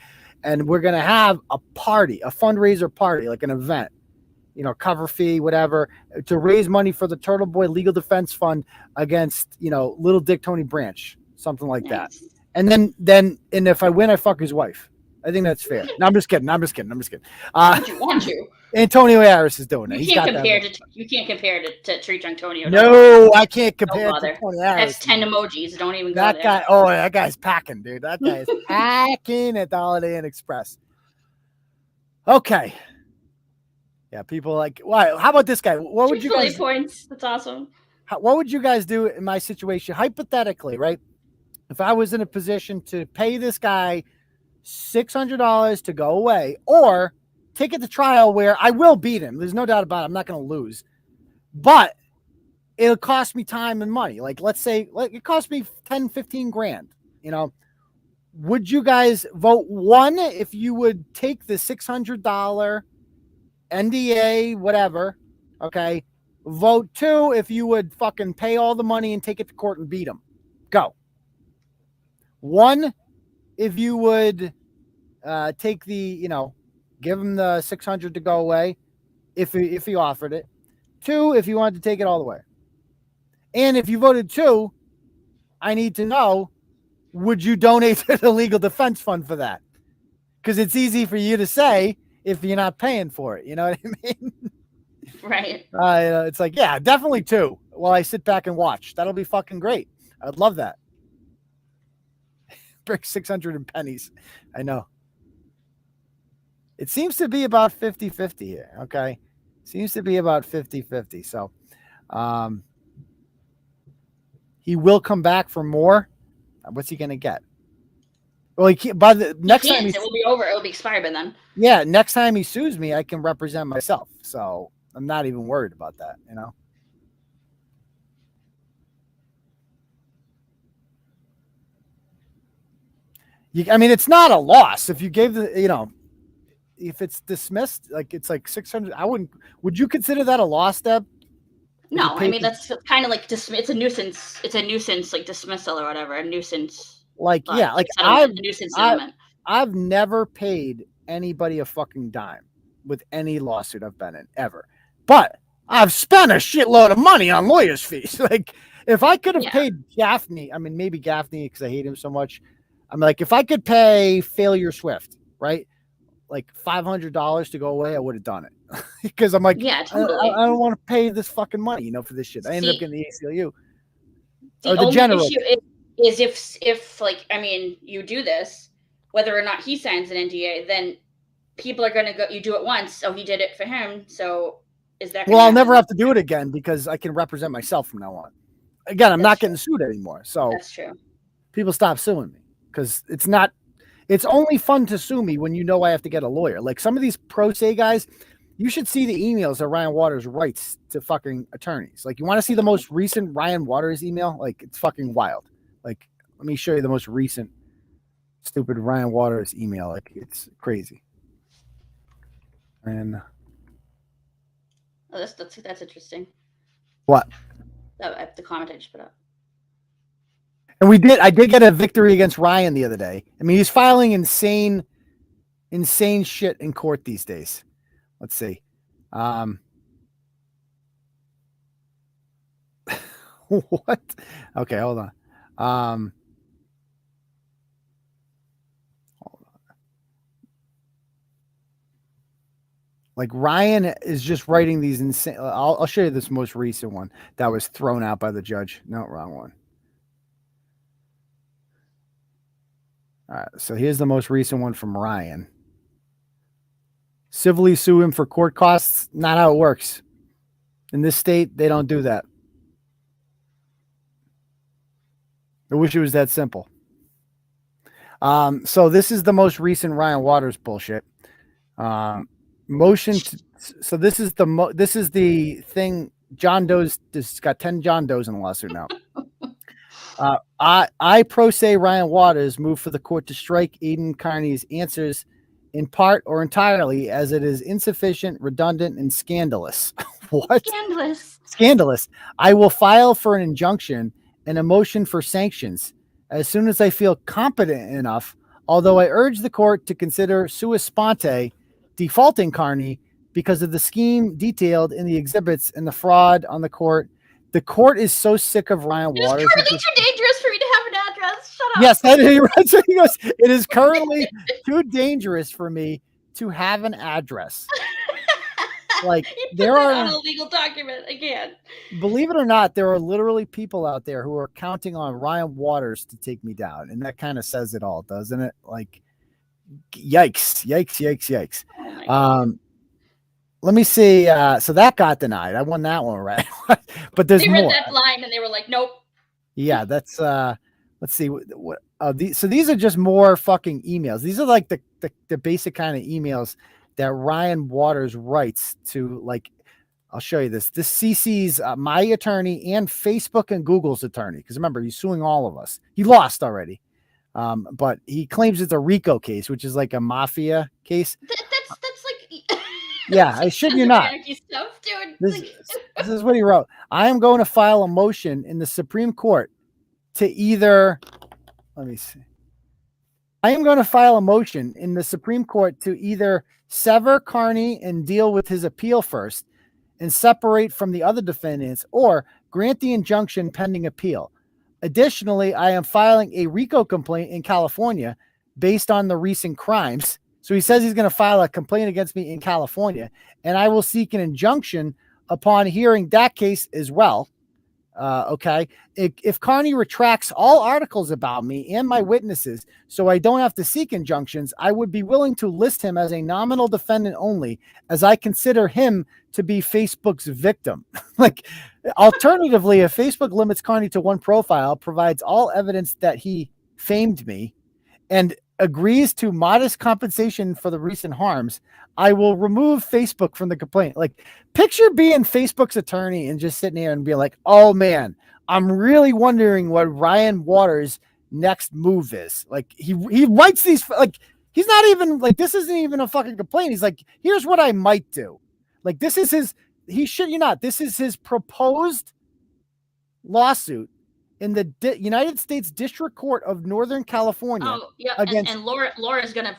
And we're going to have a party, a fundraiser party, like an event, cover fee, whatever, to raise money for the Turtleboy Legal Defense Fund against, little Dick Tony Branch, something like that. And then if I win, I fuck his wife. I think that's fair. No, I'm just kidding. Want you? Antonio Harris is doing it. You can't compare to treat Antonio. No, I can't compare to Antonio Harris. That's 10 emojis. Don't even go that there. Guy. Oh, that guy's packing, dude. That guy is packing at the Holiday Inn Express. Okay. Yeah, people like, why? How about this guy? What would you guys? Points. That's awesome. What would you guys do in my situation, hypothetically, right? If I was in a position to pay this guy $600 to go away, or take it to trial where I will beat him. There's no doubt about it. I'm not going to lose, but it'll cost me time and money. Like, let's say it cost me 10, 15 grand, would you guys vote one, if you would take the $600 NDA, whatever. Okay. Vote two, if you would fucking pay all the money and take it to court and beat him. Go. One, if you would take the, give him the 600 to go away, if he offered it. 2, if you wanted to take it all the way. And if you voted 2, I need to know, would you donate to the legal defense fund for that? Because it's easy for you to say if you're not paying for it. You know what I mean? Right. It's like, yeah, definitely 2 while I sit back and watch. That'll be fucking great. I'd love that. Break 600 in pennies. I know. It seems to be about 50-50 here. Okay. Seems to be about 50-50. So he will come back for more. What's he going to get? Well, he can't, by the next time it will be over. It will be expired by then. Yeah, next time he sues me, I can represent myself. So I'm not even worried about that, I mean, it's not a loss if you gave the, if it's dismissed, like it's like 600. Would you consider that a loss, Deb? No, I mean that's kind of like it's a nuisance. It's a nuisance like dismissal or whatever. A nuisance. Like nuisance settlement. I've never paid anybody a fucking dime with any lawsuit I've been in ever, but I've spent a shitload of money on lawyers' fees. Like if I could have paid Gaffney, I mean maybe Gaffney because I hate him so much. I'm like if I could pay Failure Swift, right? Like $500 to go away, I would have done it because I'm like, yeah, totally. I don't want to pay this fucking money, for this shit. I ended up getting the ACLU. The only issue is if like, I mean, you do this, whether or not he signs an NDA, then people are going to go, you do it once. So he did it for him. So is that? Well, I'll never have to do it again because I can represent myself from now on. Again, I'm not getting sued anymore. So that's true. People stop suing me because it's only fun to sue me when I have to get a lawyer. Like some of these pro se guys, you should see the emails that Ryan Waters writes to fucking attorneys. Like you want to see the most recent Ryan Waters email? Like it's fucking wild. Like let me show you the most recent stupid Ryan Waters email. Like it's crazy. And that's interesting. What? The comment I just put up. And I did get a victory against Ryan the other day. I mean, he's filing insane shit in court these days. Let's see. What? Okay, hold on. Hold on. Like Ryan is just writing these insane. I'll show you this most recent one that was thrown out by the judge. No, wrong one. All right, so here's the most recent one from Ryan. Civilly sue him for court costs. Not how it works. In this state, they don't do that. I wish it was that simple. So this is the most recent Ryan Waters bullshit. Motion. So this is the thing. John Doe's. This got 10 John Does in the lawsuit now. I pro se Ryan Waters moved for the court to strike Aidan Kearney's answers in part or entirely as it is insufficient, redundant, and scandalous. What? Scandalous. I will file for an injunction and a motion for sanctions as soon as I feel competent enough, although I urge the court to consider sua sponte defaulting Kearney because of the scheme detailed in the exhibits and the fraud on the court. The court is so sick of Ryan Waters. It's currently too dangerous for me to have an address. Shut up. Yes, he goes, it is currently too dangerous for me to have an address. Like there are on a legal document again. Believe it or not, there are literally people out there who are counting on Ryan Waters to take me down, and that kind of says it all, doesn't it? Like, yikes. Let me see. So that got denied. I won that one, right? But there's more. They read that line and they were like, nope. Yeah, that's let's see what so these are just more fucking emails. These are like the basic kind of emails that Ryan Waters writes to, like, I'll show you this. This CC's my attorney and Facebook and Google's attorney. Because remember, he's suing all of us. He lost already. But he claims it's a RICO case, which is like a mafia case. That's like yeah, I shit you not. Stuff, dude. This is what he wrote. I am going to file a motion in the Supreme Court to either, let me see. I am going to file a motion in the Supreme Court to either sever Kearney and deal with his appeal first and separate from the other defendants, or grant the injunction pending appeal. Additionally, I am filing a RICO complaint in California based on the recent crimes. So he says he's going to file a complaint against me in California, and I will seek an injunction upon hearing that case as well. Okay. If Kearney retracts all articles about me and my witnesses, so I don't have to seek injunctions, I would be willing to list him as a nominal defendant only, as I consider him to be Facebook's victim. Like, alternatively, if Facebook limits Kearney to one profile, provides all evidence that he famed me, and agrees to modest compensation for the recent harms, I will remove Facebook from the complaint. Like, picture being Facebook's attorney and just sitting here and being like, oh man, I'm really wondering what Ryan Waters' next move is. Like, he writes these, like, he's not even like, this isn't even a fucking complaint. He's like, here's what I might do. Like, this is his, this is his proposed lawsuit in the United States District Court of Northern California. Oh, yeah, and Laura's gonna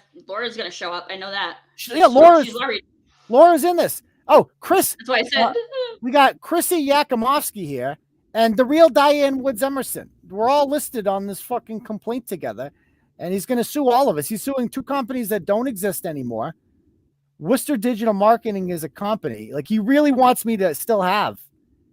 show up. I know that. Yeah, Laura's in this. Oh, Chris. That's why I said. We got Chrissy Yakimovsky here and the real Diane Woods Emerson. We're all listed on this fucking complaint together, and he's going to sue all of us. He's suing two companies that don't exist anymore. Worcester Digital Marketing is a company. Like, he really wants me to still have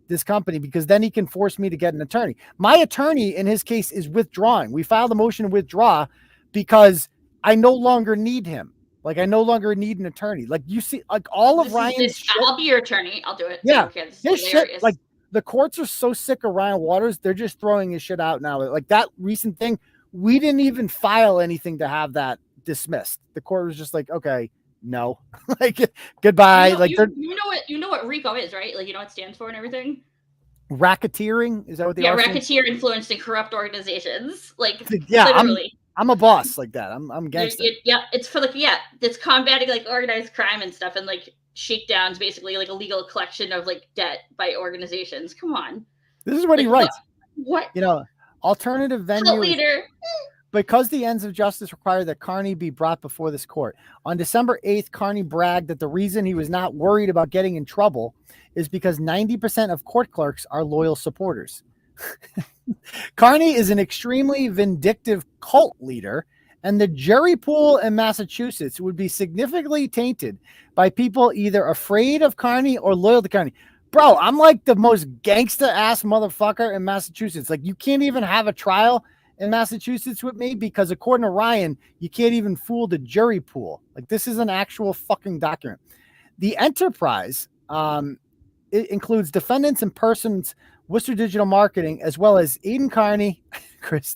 this company, because then he can force me to get an attorney. My attorney in his case is withdrawing. We filed a motion to withdraw because I no longer need him. Like, I no longer need an attorney. Like, you see, like, all of Ryan's shit. I'll be your attorney. I'll do it. Yeah. His shit, like, the courts are so sick of Ryan Waters. They're just throwing his shit out now. Like, that recent thing, we didn't even file anything to have that dismissed. The court was just like, okay, no, like, goodbye. You know what RICO is, right? Like, you know what it stands for and everything. Racketeering, is that what they are? Yeah, racketeer, influenced, and corrupt organizations. Like, yeah, literally. I'm a boss like that. I'm gangster. Yeah, it's for it's combating like organized crime and stuff, and like shakedowns, basically like illegal collection of like debt by organizations. Come on. This is what he writes. What? You know, alternative venue. Leader. Because the ends of justice require that Kearney be brought before this court. On December 8th, Kearney bragged that the reason he was not worried about getting in trouble is because 90% of court clerks are loyal supporters. Kearney is an extremely vindictive cult leader, and the jury pool in Massachusetts would be significantly tainted by people either afraid of Kearney or loyal to Kearney. Bro, I'm like the most gangsta-ass motherfucker in Massachusetts. Like, you can't even have a trial in Massachusetts with me because, according to Ryan, you can't even fool the jury pool. Like, this is an actual fucking document. The enterprise, it includes defendants and persons, Worcester Digital Marketing, as well as Aidan Kearney, Chris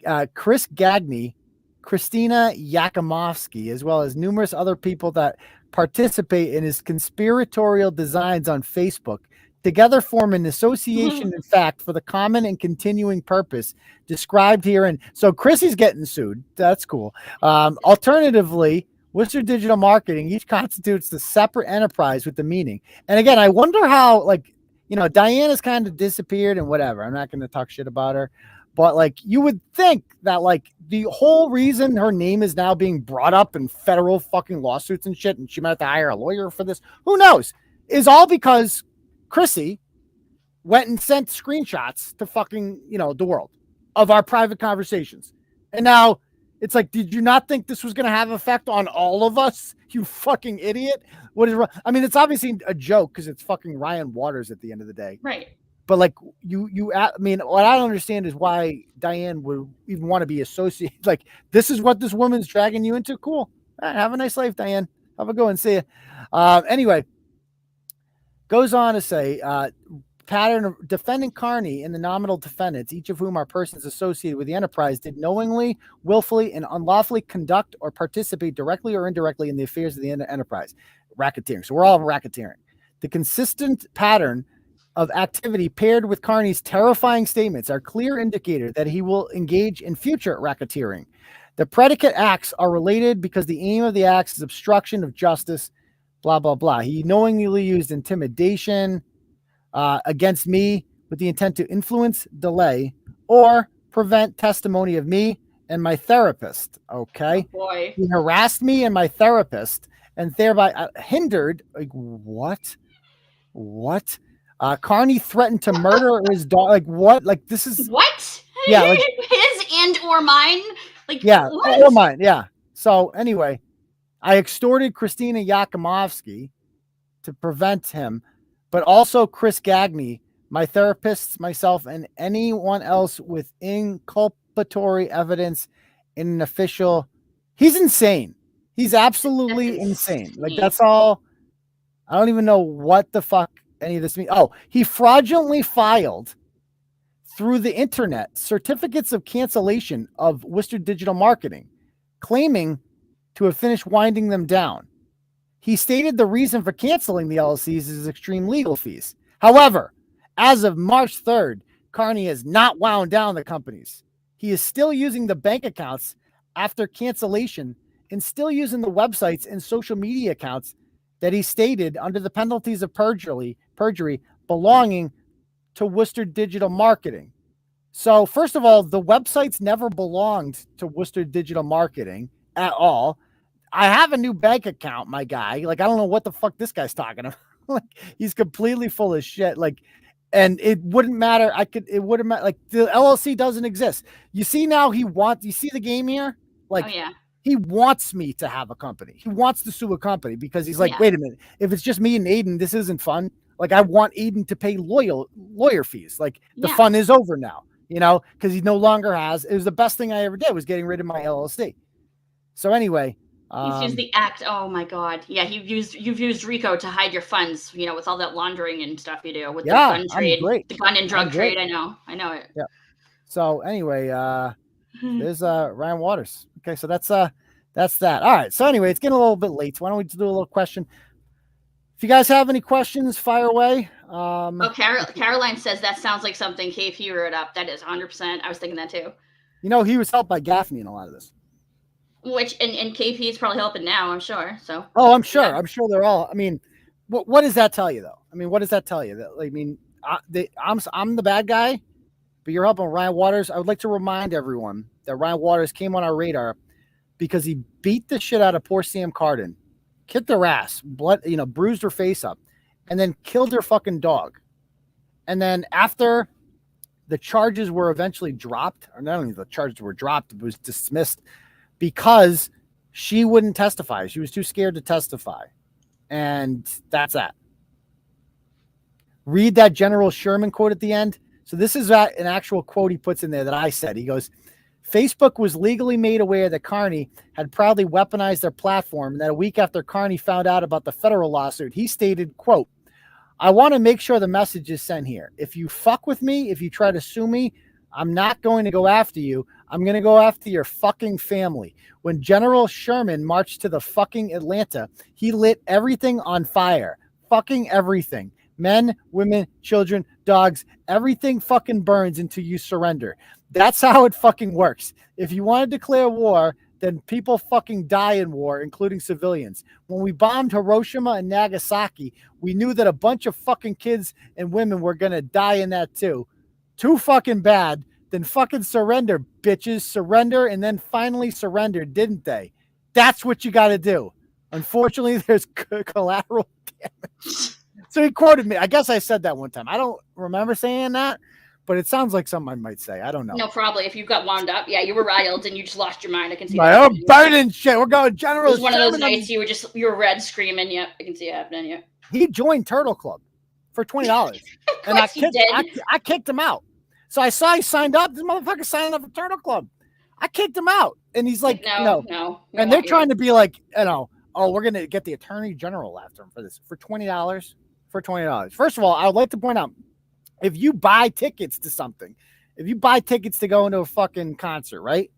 Gagney, Christina Yakimovsky, as well as numerous other people that participate in his conspiratorial designs on Facebook, together form an association, in fact, for the common and continuing purpose described herein. So Chrissy's getting sued. That's cool. Alternatively, Worcester Digital Marketing each constitutes the separate enterprise with the meaning. And again, I wonder how, like, you know, Diana's kind of disappeared and whatever. I'm not going to talk shit about her. But, like, you would think that, like, the whole reason her name is now being brought up in federal fucking lawsuits and shit, and she might have to hire a lawyer for this, who knows, is all because Chrissy went and sent screenshots to fucking, you know, the world of our private conversations. And now it's like, did you not think this was going to have effect on all of us? You fucking idiot. What is wrong? I mean, it's obviously a joke because it's fucking Ryan Waters at the end of the day. Right. But like I mean, what I don't understand is why Diane would even want to be associated. Like, this is what this woman's dragging you into. Cool. All right, have a nice life, Diane. Have a go and see you. Anyway, goes on to say, pattern of defending Kearney and the nominal defendants, each of whom are persons associated with the enterprise, did knowingly, willfully, and unlawfully conduct or participate directly or indirectly in the affairs of the enterprise. Racketeering. So we're all racketeering. The consistent pattern of activity paired with Kearney's terrifying statements are clear indicator that he will engage in future racketeering. The predicate acts are related because the aim of the acts is obstruction of justice, blah, blah, blah. He knowingly used intimidation against me with the intent to influence, delay, or prevent testimony of me and my therapist. Okay. Oh boy. He harassed me and my therapist and thereby hindered. Like, what? Kearney threatened to murder his dog. Like, what? Like, this is what? Yeah, like, his and or mine. Like, yeah, what? or mine. Yeah. So anyway, I extorted Christina Yakimovsky to prevent him, but also Chris Gagney, my therapist, myself, and anyone else with inculpatory evidence in an official. He's insane. He's absolutely insane. Like, that's all. I don't even know what the fuck any of this means. Oh, he fraudulently filed through the internet certificates of cancellation of Worcester Digital Marketing, claiming to have finished winding them down. He stated the reason for canceling the LLCs is extreme legal fees. However, as of March 3rd, Kearney has not wound down the companies. He is still using the bank accounts after cancellation and still using the websites and social media accounts that he stated under the penalties of perjury belonging to Worcester Digital Marketing. So first of all, the websites never belonged to Worcester Digital Marketing at all. I have a new bank account, my guy. Like, I don't know what the fuck this guy's talking about. Like, he's completely full of shit. Like, and it wouldn't matter. It wouldn't matter. Like, the LLC doesn't exist. You see now you see the game here? Like, oh, yeah. He wants me to have a company. He wants to sue a company because he's like, wait a minute. If it's just me and Aidan, this isn't fun. Like, I want Aidan to pay lawyer fees. Like, the fun is over now, because he no longer has. It was the best thing I ever did was getting rid of my LLC. So anyway. He's used the act. Oh my God. Yeah. You've used RICO to hide your funds, with all that laundering and stuff you do with the gun trade, the gun and drug trade. I know it. Yeah. So anyway, there's Ryan Waters. Okay. So that's that. All right. So anyway, it's getting a little bit late. So why don't we do a little question? If you guys have any questions, fire away. Caroline says that sounds like something KP wrote up. That is 100%. I was thinking that too. He was helped by Gaffney in a lot of this. Which and KP is probably helping now, I'm sure. So. Oh, I'm sure. Yeah. I'm sure they're all. I mean, what does that tell you, though? I mean, what does that tell you? That I'm the bad guy, but you're helping Ryan Waters. I would like to remind everyone that Ryan Waters came on our radar because he beat the shit out of poor Sam Carden, kicked her ass, bruised her face up, and then killed her fucking dog. And then after the charges were eventually dropped, or not only the charges were dropped, it was dismissed. Because she wouldn't testify. She was too scared to testify. And that's that. Read that General Sherman quote at the end. So this is an actual quote he puts in there that I said. He goes, Facebook was legally made aware that Kearney had proudly weaponized their platform, and that a week after Kearney found out about the federal lawsuit, he stated, quote, I want to make sure the message is sent here. If you fuck with me, if you try to sue me, I'm not going to go after you. I'm going to go after your fucking family. When General Sherman marched to the fucking Atlanta, he lit everything on fire. Fucking everything. Men, women, children, dogs, everything fucking burns until you surrender. That's how it fucking works. If you want to declare war, then people fucking die in war, including civilians. When we bombed Hiroshima and Nagasaki, we knew that a bunch of fucking kids and women were going to die in that too. Too fucking bad. Then fucking surrender, bitches. Surrender and then finally surrender, didn't they? That's what you got to do. Unfortunately, there's collateral damage. So he quoted me. I guess I said that one time. I don't remember saying that, but it sounds like something I might say. I don't know. No, probably. If you got wound up, yeah, you were riled and you just lost your mind. I can see that. I'm burning shit. We're going General. It was one of those nights you were red screaming. Yep, I can see it happening. Yeah. He joined Turtle Club for $20, and I kicked him out. So I saw he signed up. This motherfucker signed up for Turtle Club. I kicked him out. And he's like, no. And they're trying to be like, oh, we're going to get the Attorney General after him for this. For $20. For $20. First of all, I would like to point out, if you buy tickets to something, if you buy tickets to go into a fucking concert, right?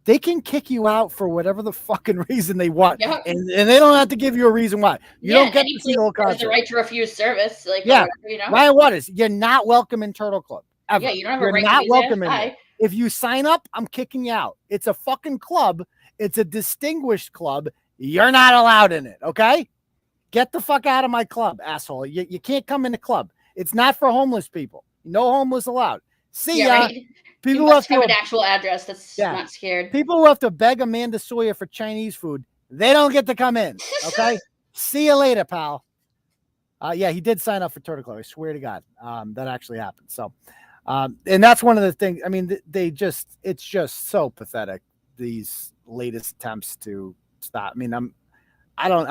They can kick you out for whatever the fucking reason they want. Yep. And they don't have to give you a reason why. You don't get to see the whole concert. The right to refuse service. Ryan Waters, you're not welcome in Turtle Club. Ever. Yeah, you don't have a right not to welcome in there. If you sign up, I'm kicking you out. It's a fucking club. It's a distinguished club. You're not allowed in it, okay? Get the fuck out of my club, asshole. You can't come in the club. It's not for homeless people. No homeless allowed. See ya. Right. People who have an actual address that's not scared. People who have to beg Amanda Sawyer for Chinese food, they don't get to come in. Okay. See you later, pal. Yeah, he did sign up for Turtleboy. I swear to God, that actually happened. So, and that's one of the things. I mean, it's just so pathetic. These latest attempts to stop. I mean, I'm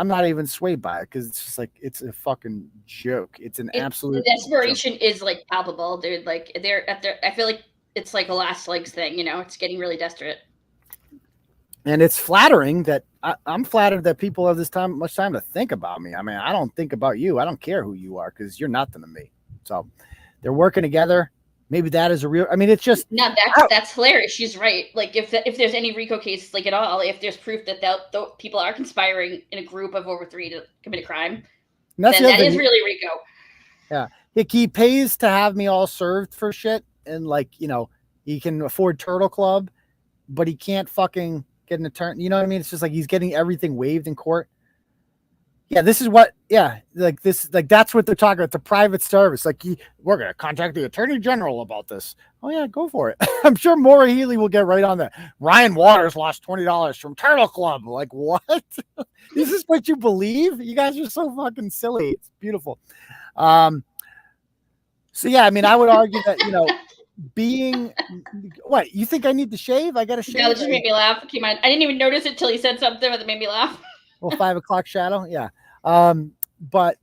not even swayed by it because it's just like it's a fucking joke. It's an absolute. The desperation is like palpable, dude. Like they're at their. I feel like it's like a last legs thing. You know, it's getting really desperate. And it's flattering that I'm flattered that people have much time to think about me. I mean, I don't think about you. I don't care who you are because you're nothing to me. So they're working together. Maybe that is a real. I mean, it's just no. That's hilarious. She's right. Like if there's any RICO case, like at all, if there's proof that people are conspiring in a group of over 3 to commit a crime, then that is really RICO. Yeah, he pays to have me all served for shit, and like he can afford Turtle Club, but he can't fucking get an attorney. You know what I mean? It's just like he's getting everything waived in court. Yeah, this is what. Yeah, like this, like that's what they're talking about. The private service. Like we're gonna contact the attorney general about this. Oh yeah, go for it. I'm sure Maura Healey will get right on that. Ryan Waters lost $20 from Turtle Club. Like what? This is what you believe? You guys are so fucking silly. It's beautiful. So yeah, I mean, I would argue that being what you think I need to shave? I gotta shave. No, that just made me laugh. Keep on. I didn't even notice it till he said something that made me laugh. Well, 5 o'clock shadow, yeah. But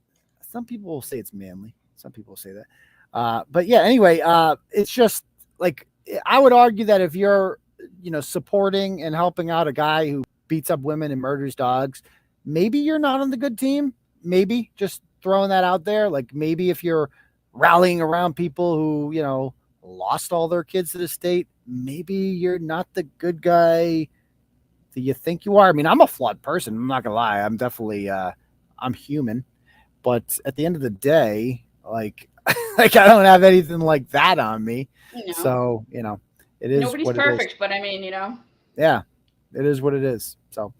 some people will say it's manly. Some people will say that. But yeah, anyway, it's just like I would argue that if you're, supporting and helping out a guy who beats up women and murders dogs, maybe you're not on the good team. Maybe just throwing that out there. Like maybe if you're rallying around people who, lost all their kids to the state, maybe you're not the good guy that you think you are. I mean, I'm a flawed person. I'm not gonna lie. I'm definitely I'm human, but at the end of the day, like I don't have anything like that on me. So it is. Nobody's perfect, but I mean, Yeah, it is what it is. So,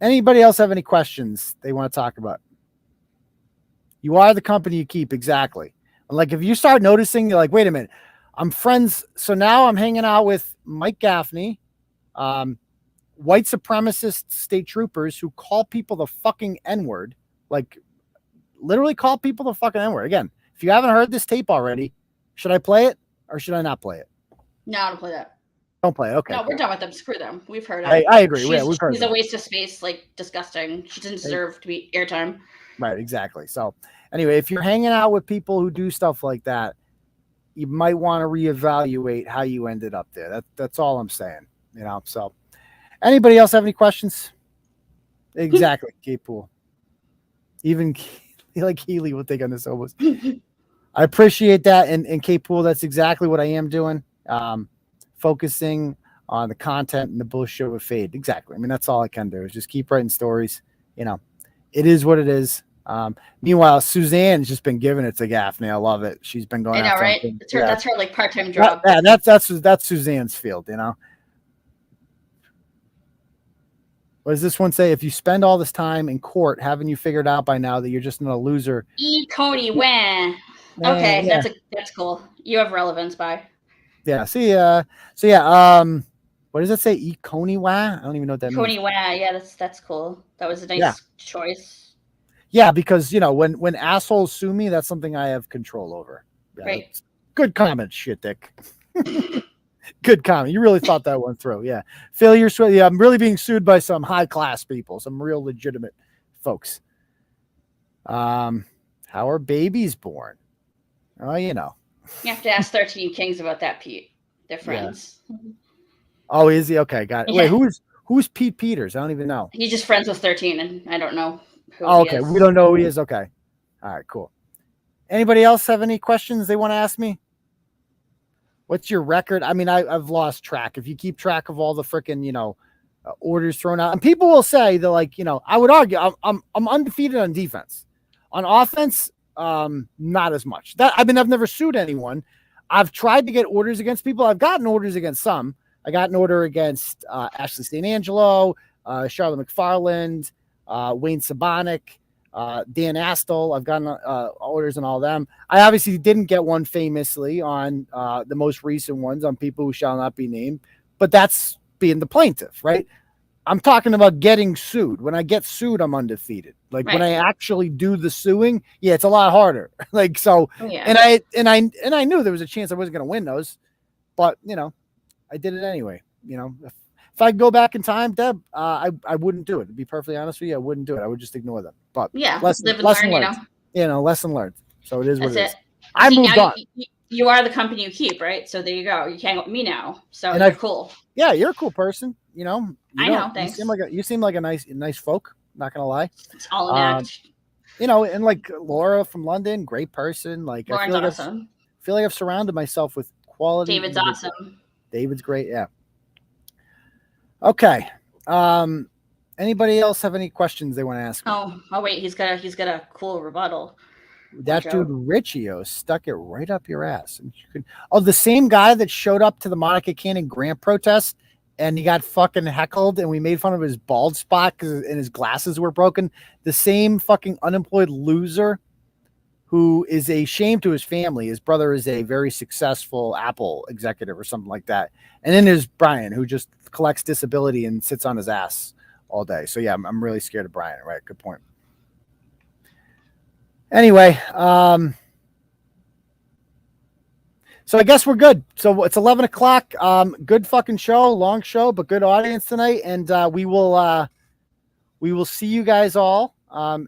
anybody else have any questions they want to talk about? You are the company you keep, exactly. Like if you start noticing, you're like, wait a minute, I'm friends. So now I'm hanging out with Mike Gaffney, white supremacist state troopers who call people the fucking N-word, like literally call people the fucking N-word. Again, if you haven't heard this tape already, should I play it or should I not play it? No, I don't play that. Don't play it. Okay. No, we're done with them. Screw them. We've heard it. I agree. We've heard she's a waste of space, like disgusting. She doesn't deserve to be airtime. Right, exactly. So anyway, if you're hanging out with people who do stuff like that, you might want to reevaluate how you ended up there. That's all I'm saying. So anybody else have any questions? Exactly. Kate Poole. Even like Healy will take on this almost. I appreciate that. And Kate Poole, that's exactly what I am doing. Focusing on the content and the bullshit with Fade. Exactly. I mean, that's all I can do is just keep writing stories. It is what it is. Meanwhile, Suzanne's just been giving it to Gaffney. I love it. She's been going. I know, right? That's her like part-time job. Yeah, that's Suzanne's field. What does this one say? If you spend all this time in court, haven't you figured out by now that you're just not a loser? Coney, when? Okay, yeah. That's cool. You have relevance, bye. Yeah. See. So yeah. What does it say? Coney wah? I don't even know what that means. Coney wah. Yeah, that's cool. That was a nice choice. Yeah, because when assholes sue me, that's something I have control over. Yeah, right. Good comment, shit dick. Good comment. You really thought that one through. Yeah. Failure. Yeah, I'm really being sued by some high class people, some real legitimate folks. How are babies born? Oh, You have to ask 13 Kings about that, Pete. They're friends. Yeah. Oh, is he? Okay, got it. Yeah. Wait, who's Pete Peters? I don't even know. He's just friends with 13, and I don't know who okay. We don't know who he is. Okay. All right, cool. Anybody else have any questions they want to ask me? What's your record? I mean, I've lost track. If you keep track of all the freaking, orders thrown out, and people will say that, like, I would argue I'm undefeated on defense. On offense, not as much. I've never sued anyone. I've tried to get orders against people. I've gotten orders against some. I got an order against Ashley St. Angelo, Charlotte McFarland, Wayne Sabonik, Dan Astle, I've gotten orders on all of them. I obviously didn't get one famously on the most recent ones on people who shall not be named, but that's being the plaintiff, right? I'm talking about getting sued. When I get sued, I'm undefeated. Like when I actually do the suing, yeah, it's a lot harder. Like so, and I knew there was a chance I wasn't going to win those, but you know, I did it anyway. You know, if I go back in time, Deb, I wouldn't do it. To be perfectly honest with you, I wouldn't do it. I would just ignore them. But lesson learned. You know, lesson learned. So it is what it is. I moved on. You are the company you keep, right? So there you go. You can't go me now. So you're cool. Yeah, you're a cool person. You know, I know. Thanks. You seem like a nice folk. Not gonna lie. It's all an act. You know, and like Laura from London, great person. Like Lauren's awesome. I feel like I've surrounded myself with quality. David's awesome. David's great. Yeah. Okay. Anybody else have any questions they want to ask? Oh wait, he's got a cool rebuttal. That dude Riccio stuck it right up your ass. The same guy that showed up to the Monica Cannon Grant protest and he got fucking heckled and we made fun of his bald spot and his glasses were broken. The same fucking unemployed loser who is a shame to his family. His brother is a very successful Apple executive or something like that. And then there's Brian, who just collects disability and sits on his ass all day. So yeah, I'm really scared of Brian. Right. Good point. Anyway, so I guess we're good. So it's 11 o'clock. Good fucking show, long show, but good audience tonight. And we will see you guys all. So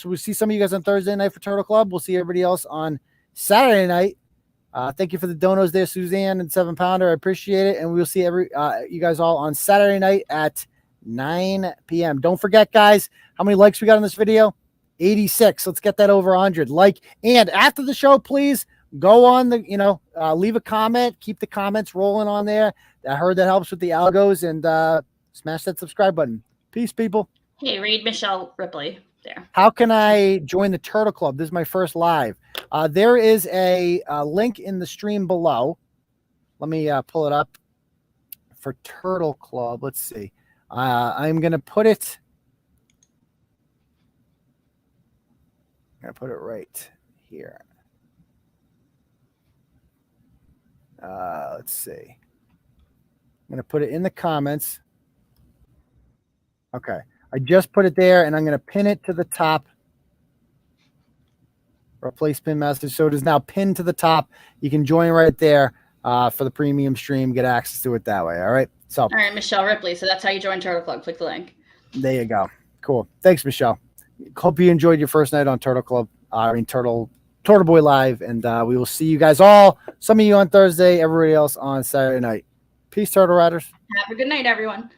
we'll see some of you guys on Thursday night for Turtle Club. We'll see everybody else on Saturday night. Thank you for the donos there, Suzanne and 7 Pounder. I appreciate it. And we will see you guys all on Saturday night at 9 p.m. Don't forget, guys, how many likes we got on this video? 86. Let's get that over 100. And after the show, please go on leave a comment. Keep the comments rolling on there. I heard that helps with the algos, and smash that subscribe button. Peace, people. Hey, read Michelle Ripley there. How can I join the Turtle Club? This is my first live. There is a link in the stream below. Let me pull it up for Turtle Club. Let's see. I'm going to put it. I'm going to put it right here. Let's see. I'm going to put it in the comments. Okay. I just put it there, and I'm going to pin it to the top. Replace pin message. So it is now pinned to the top. You can join right there for the premium stream. Get access to it that way. All right. So. All right, Michelle Ripley. So that's how you join Turtle Club. Click the link. There you go. Cool. Thanks, Michelle. Hope you enjoyed your first night on Turtle Club. Turtleboy Live, and we will see you guys all. Some of you on Thursday, everybody else on Saturday night. Peace, Turtle Riders. Have a good night, everyone.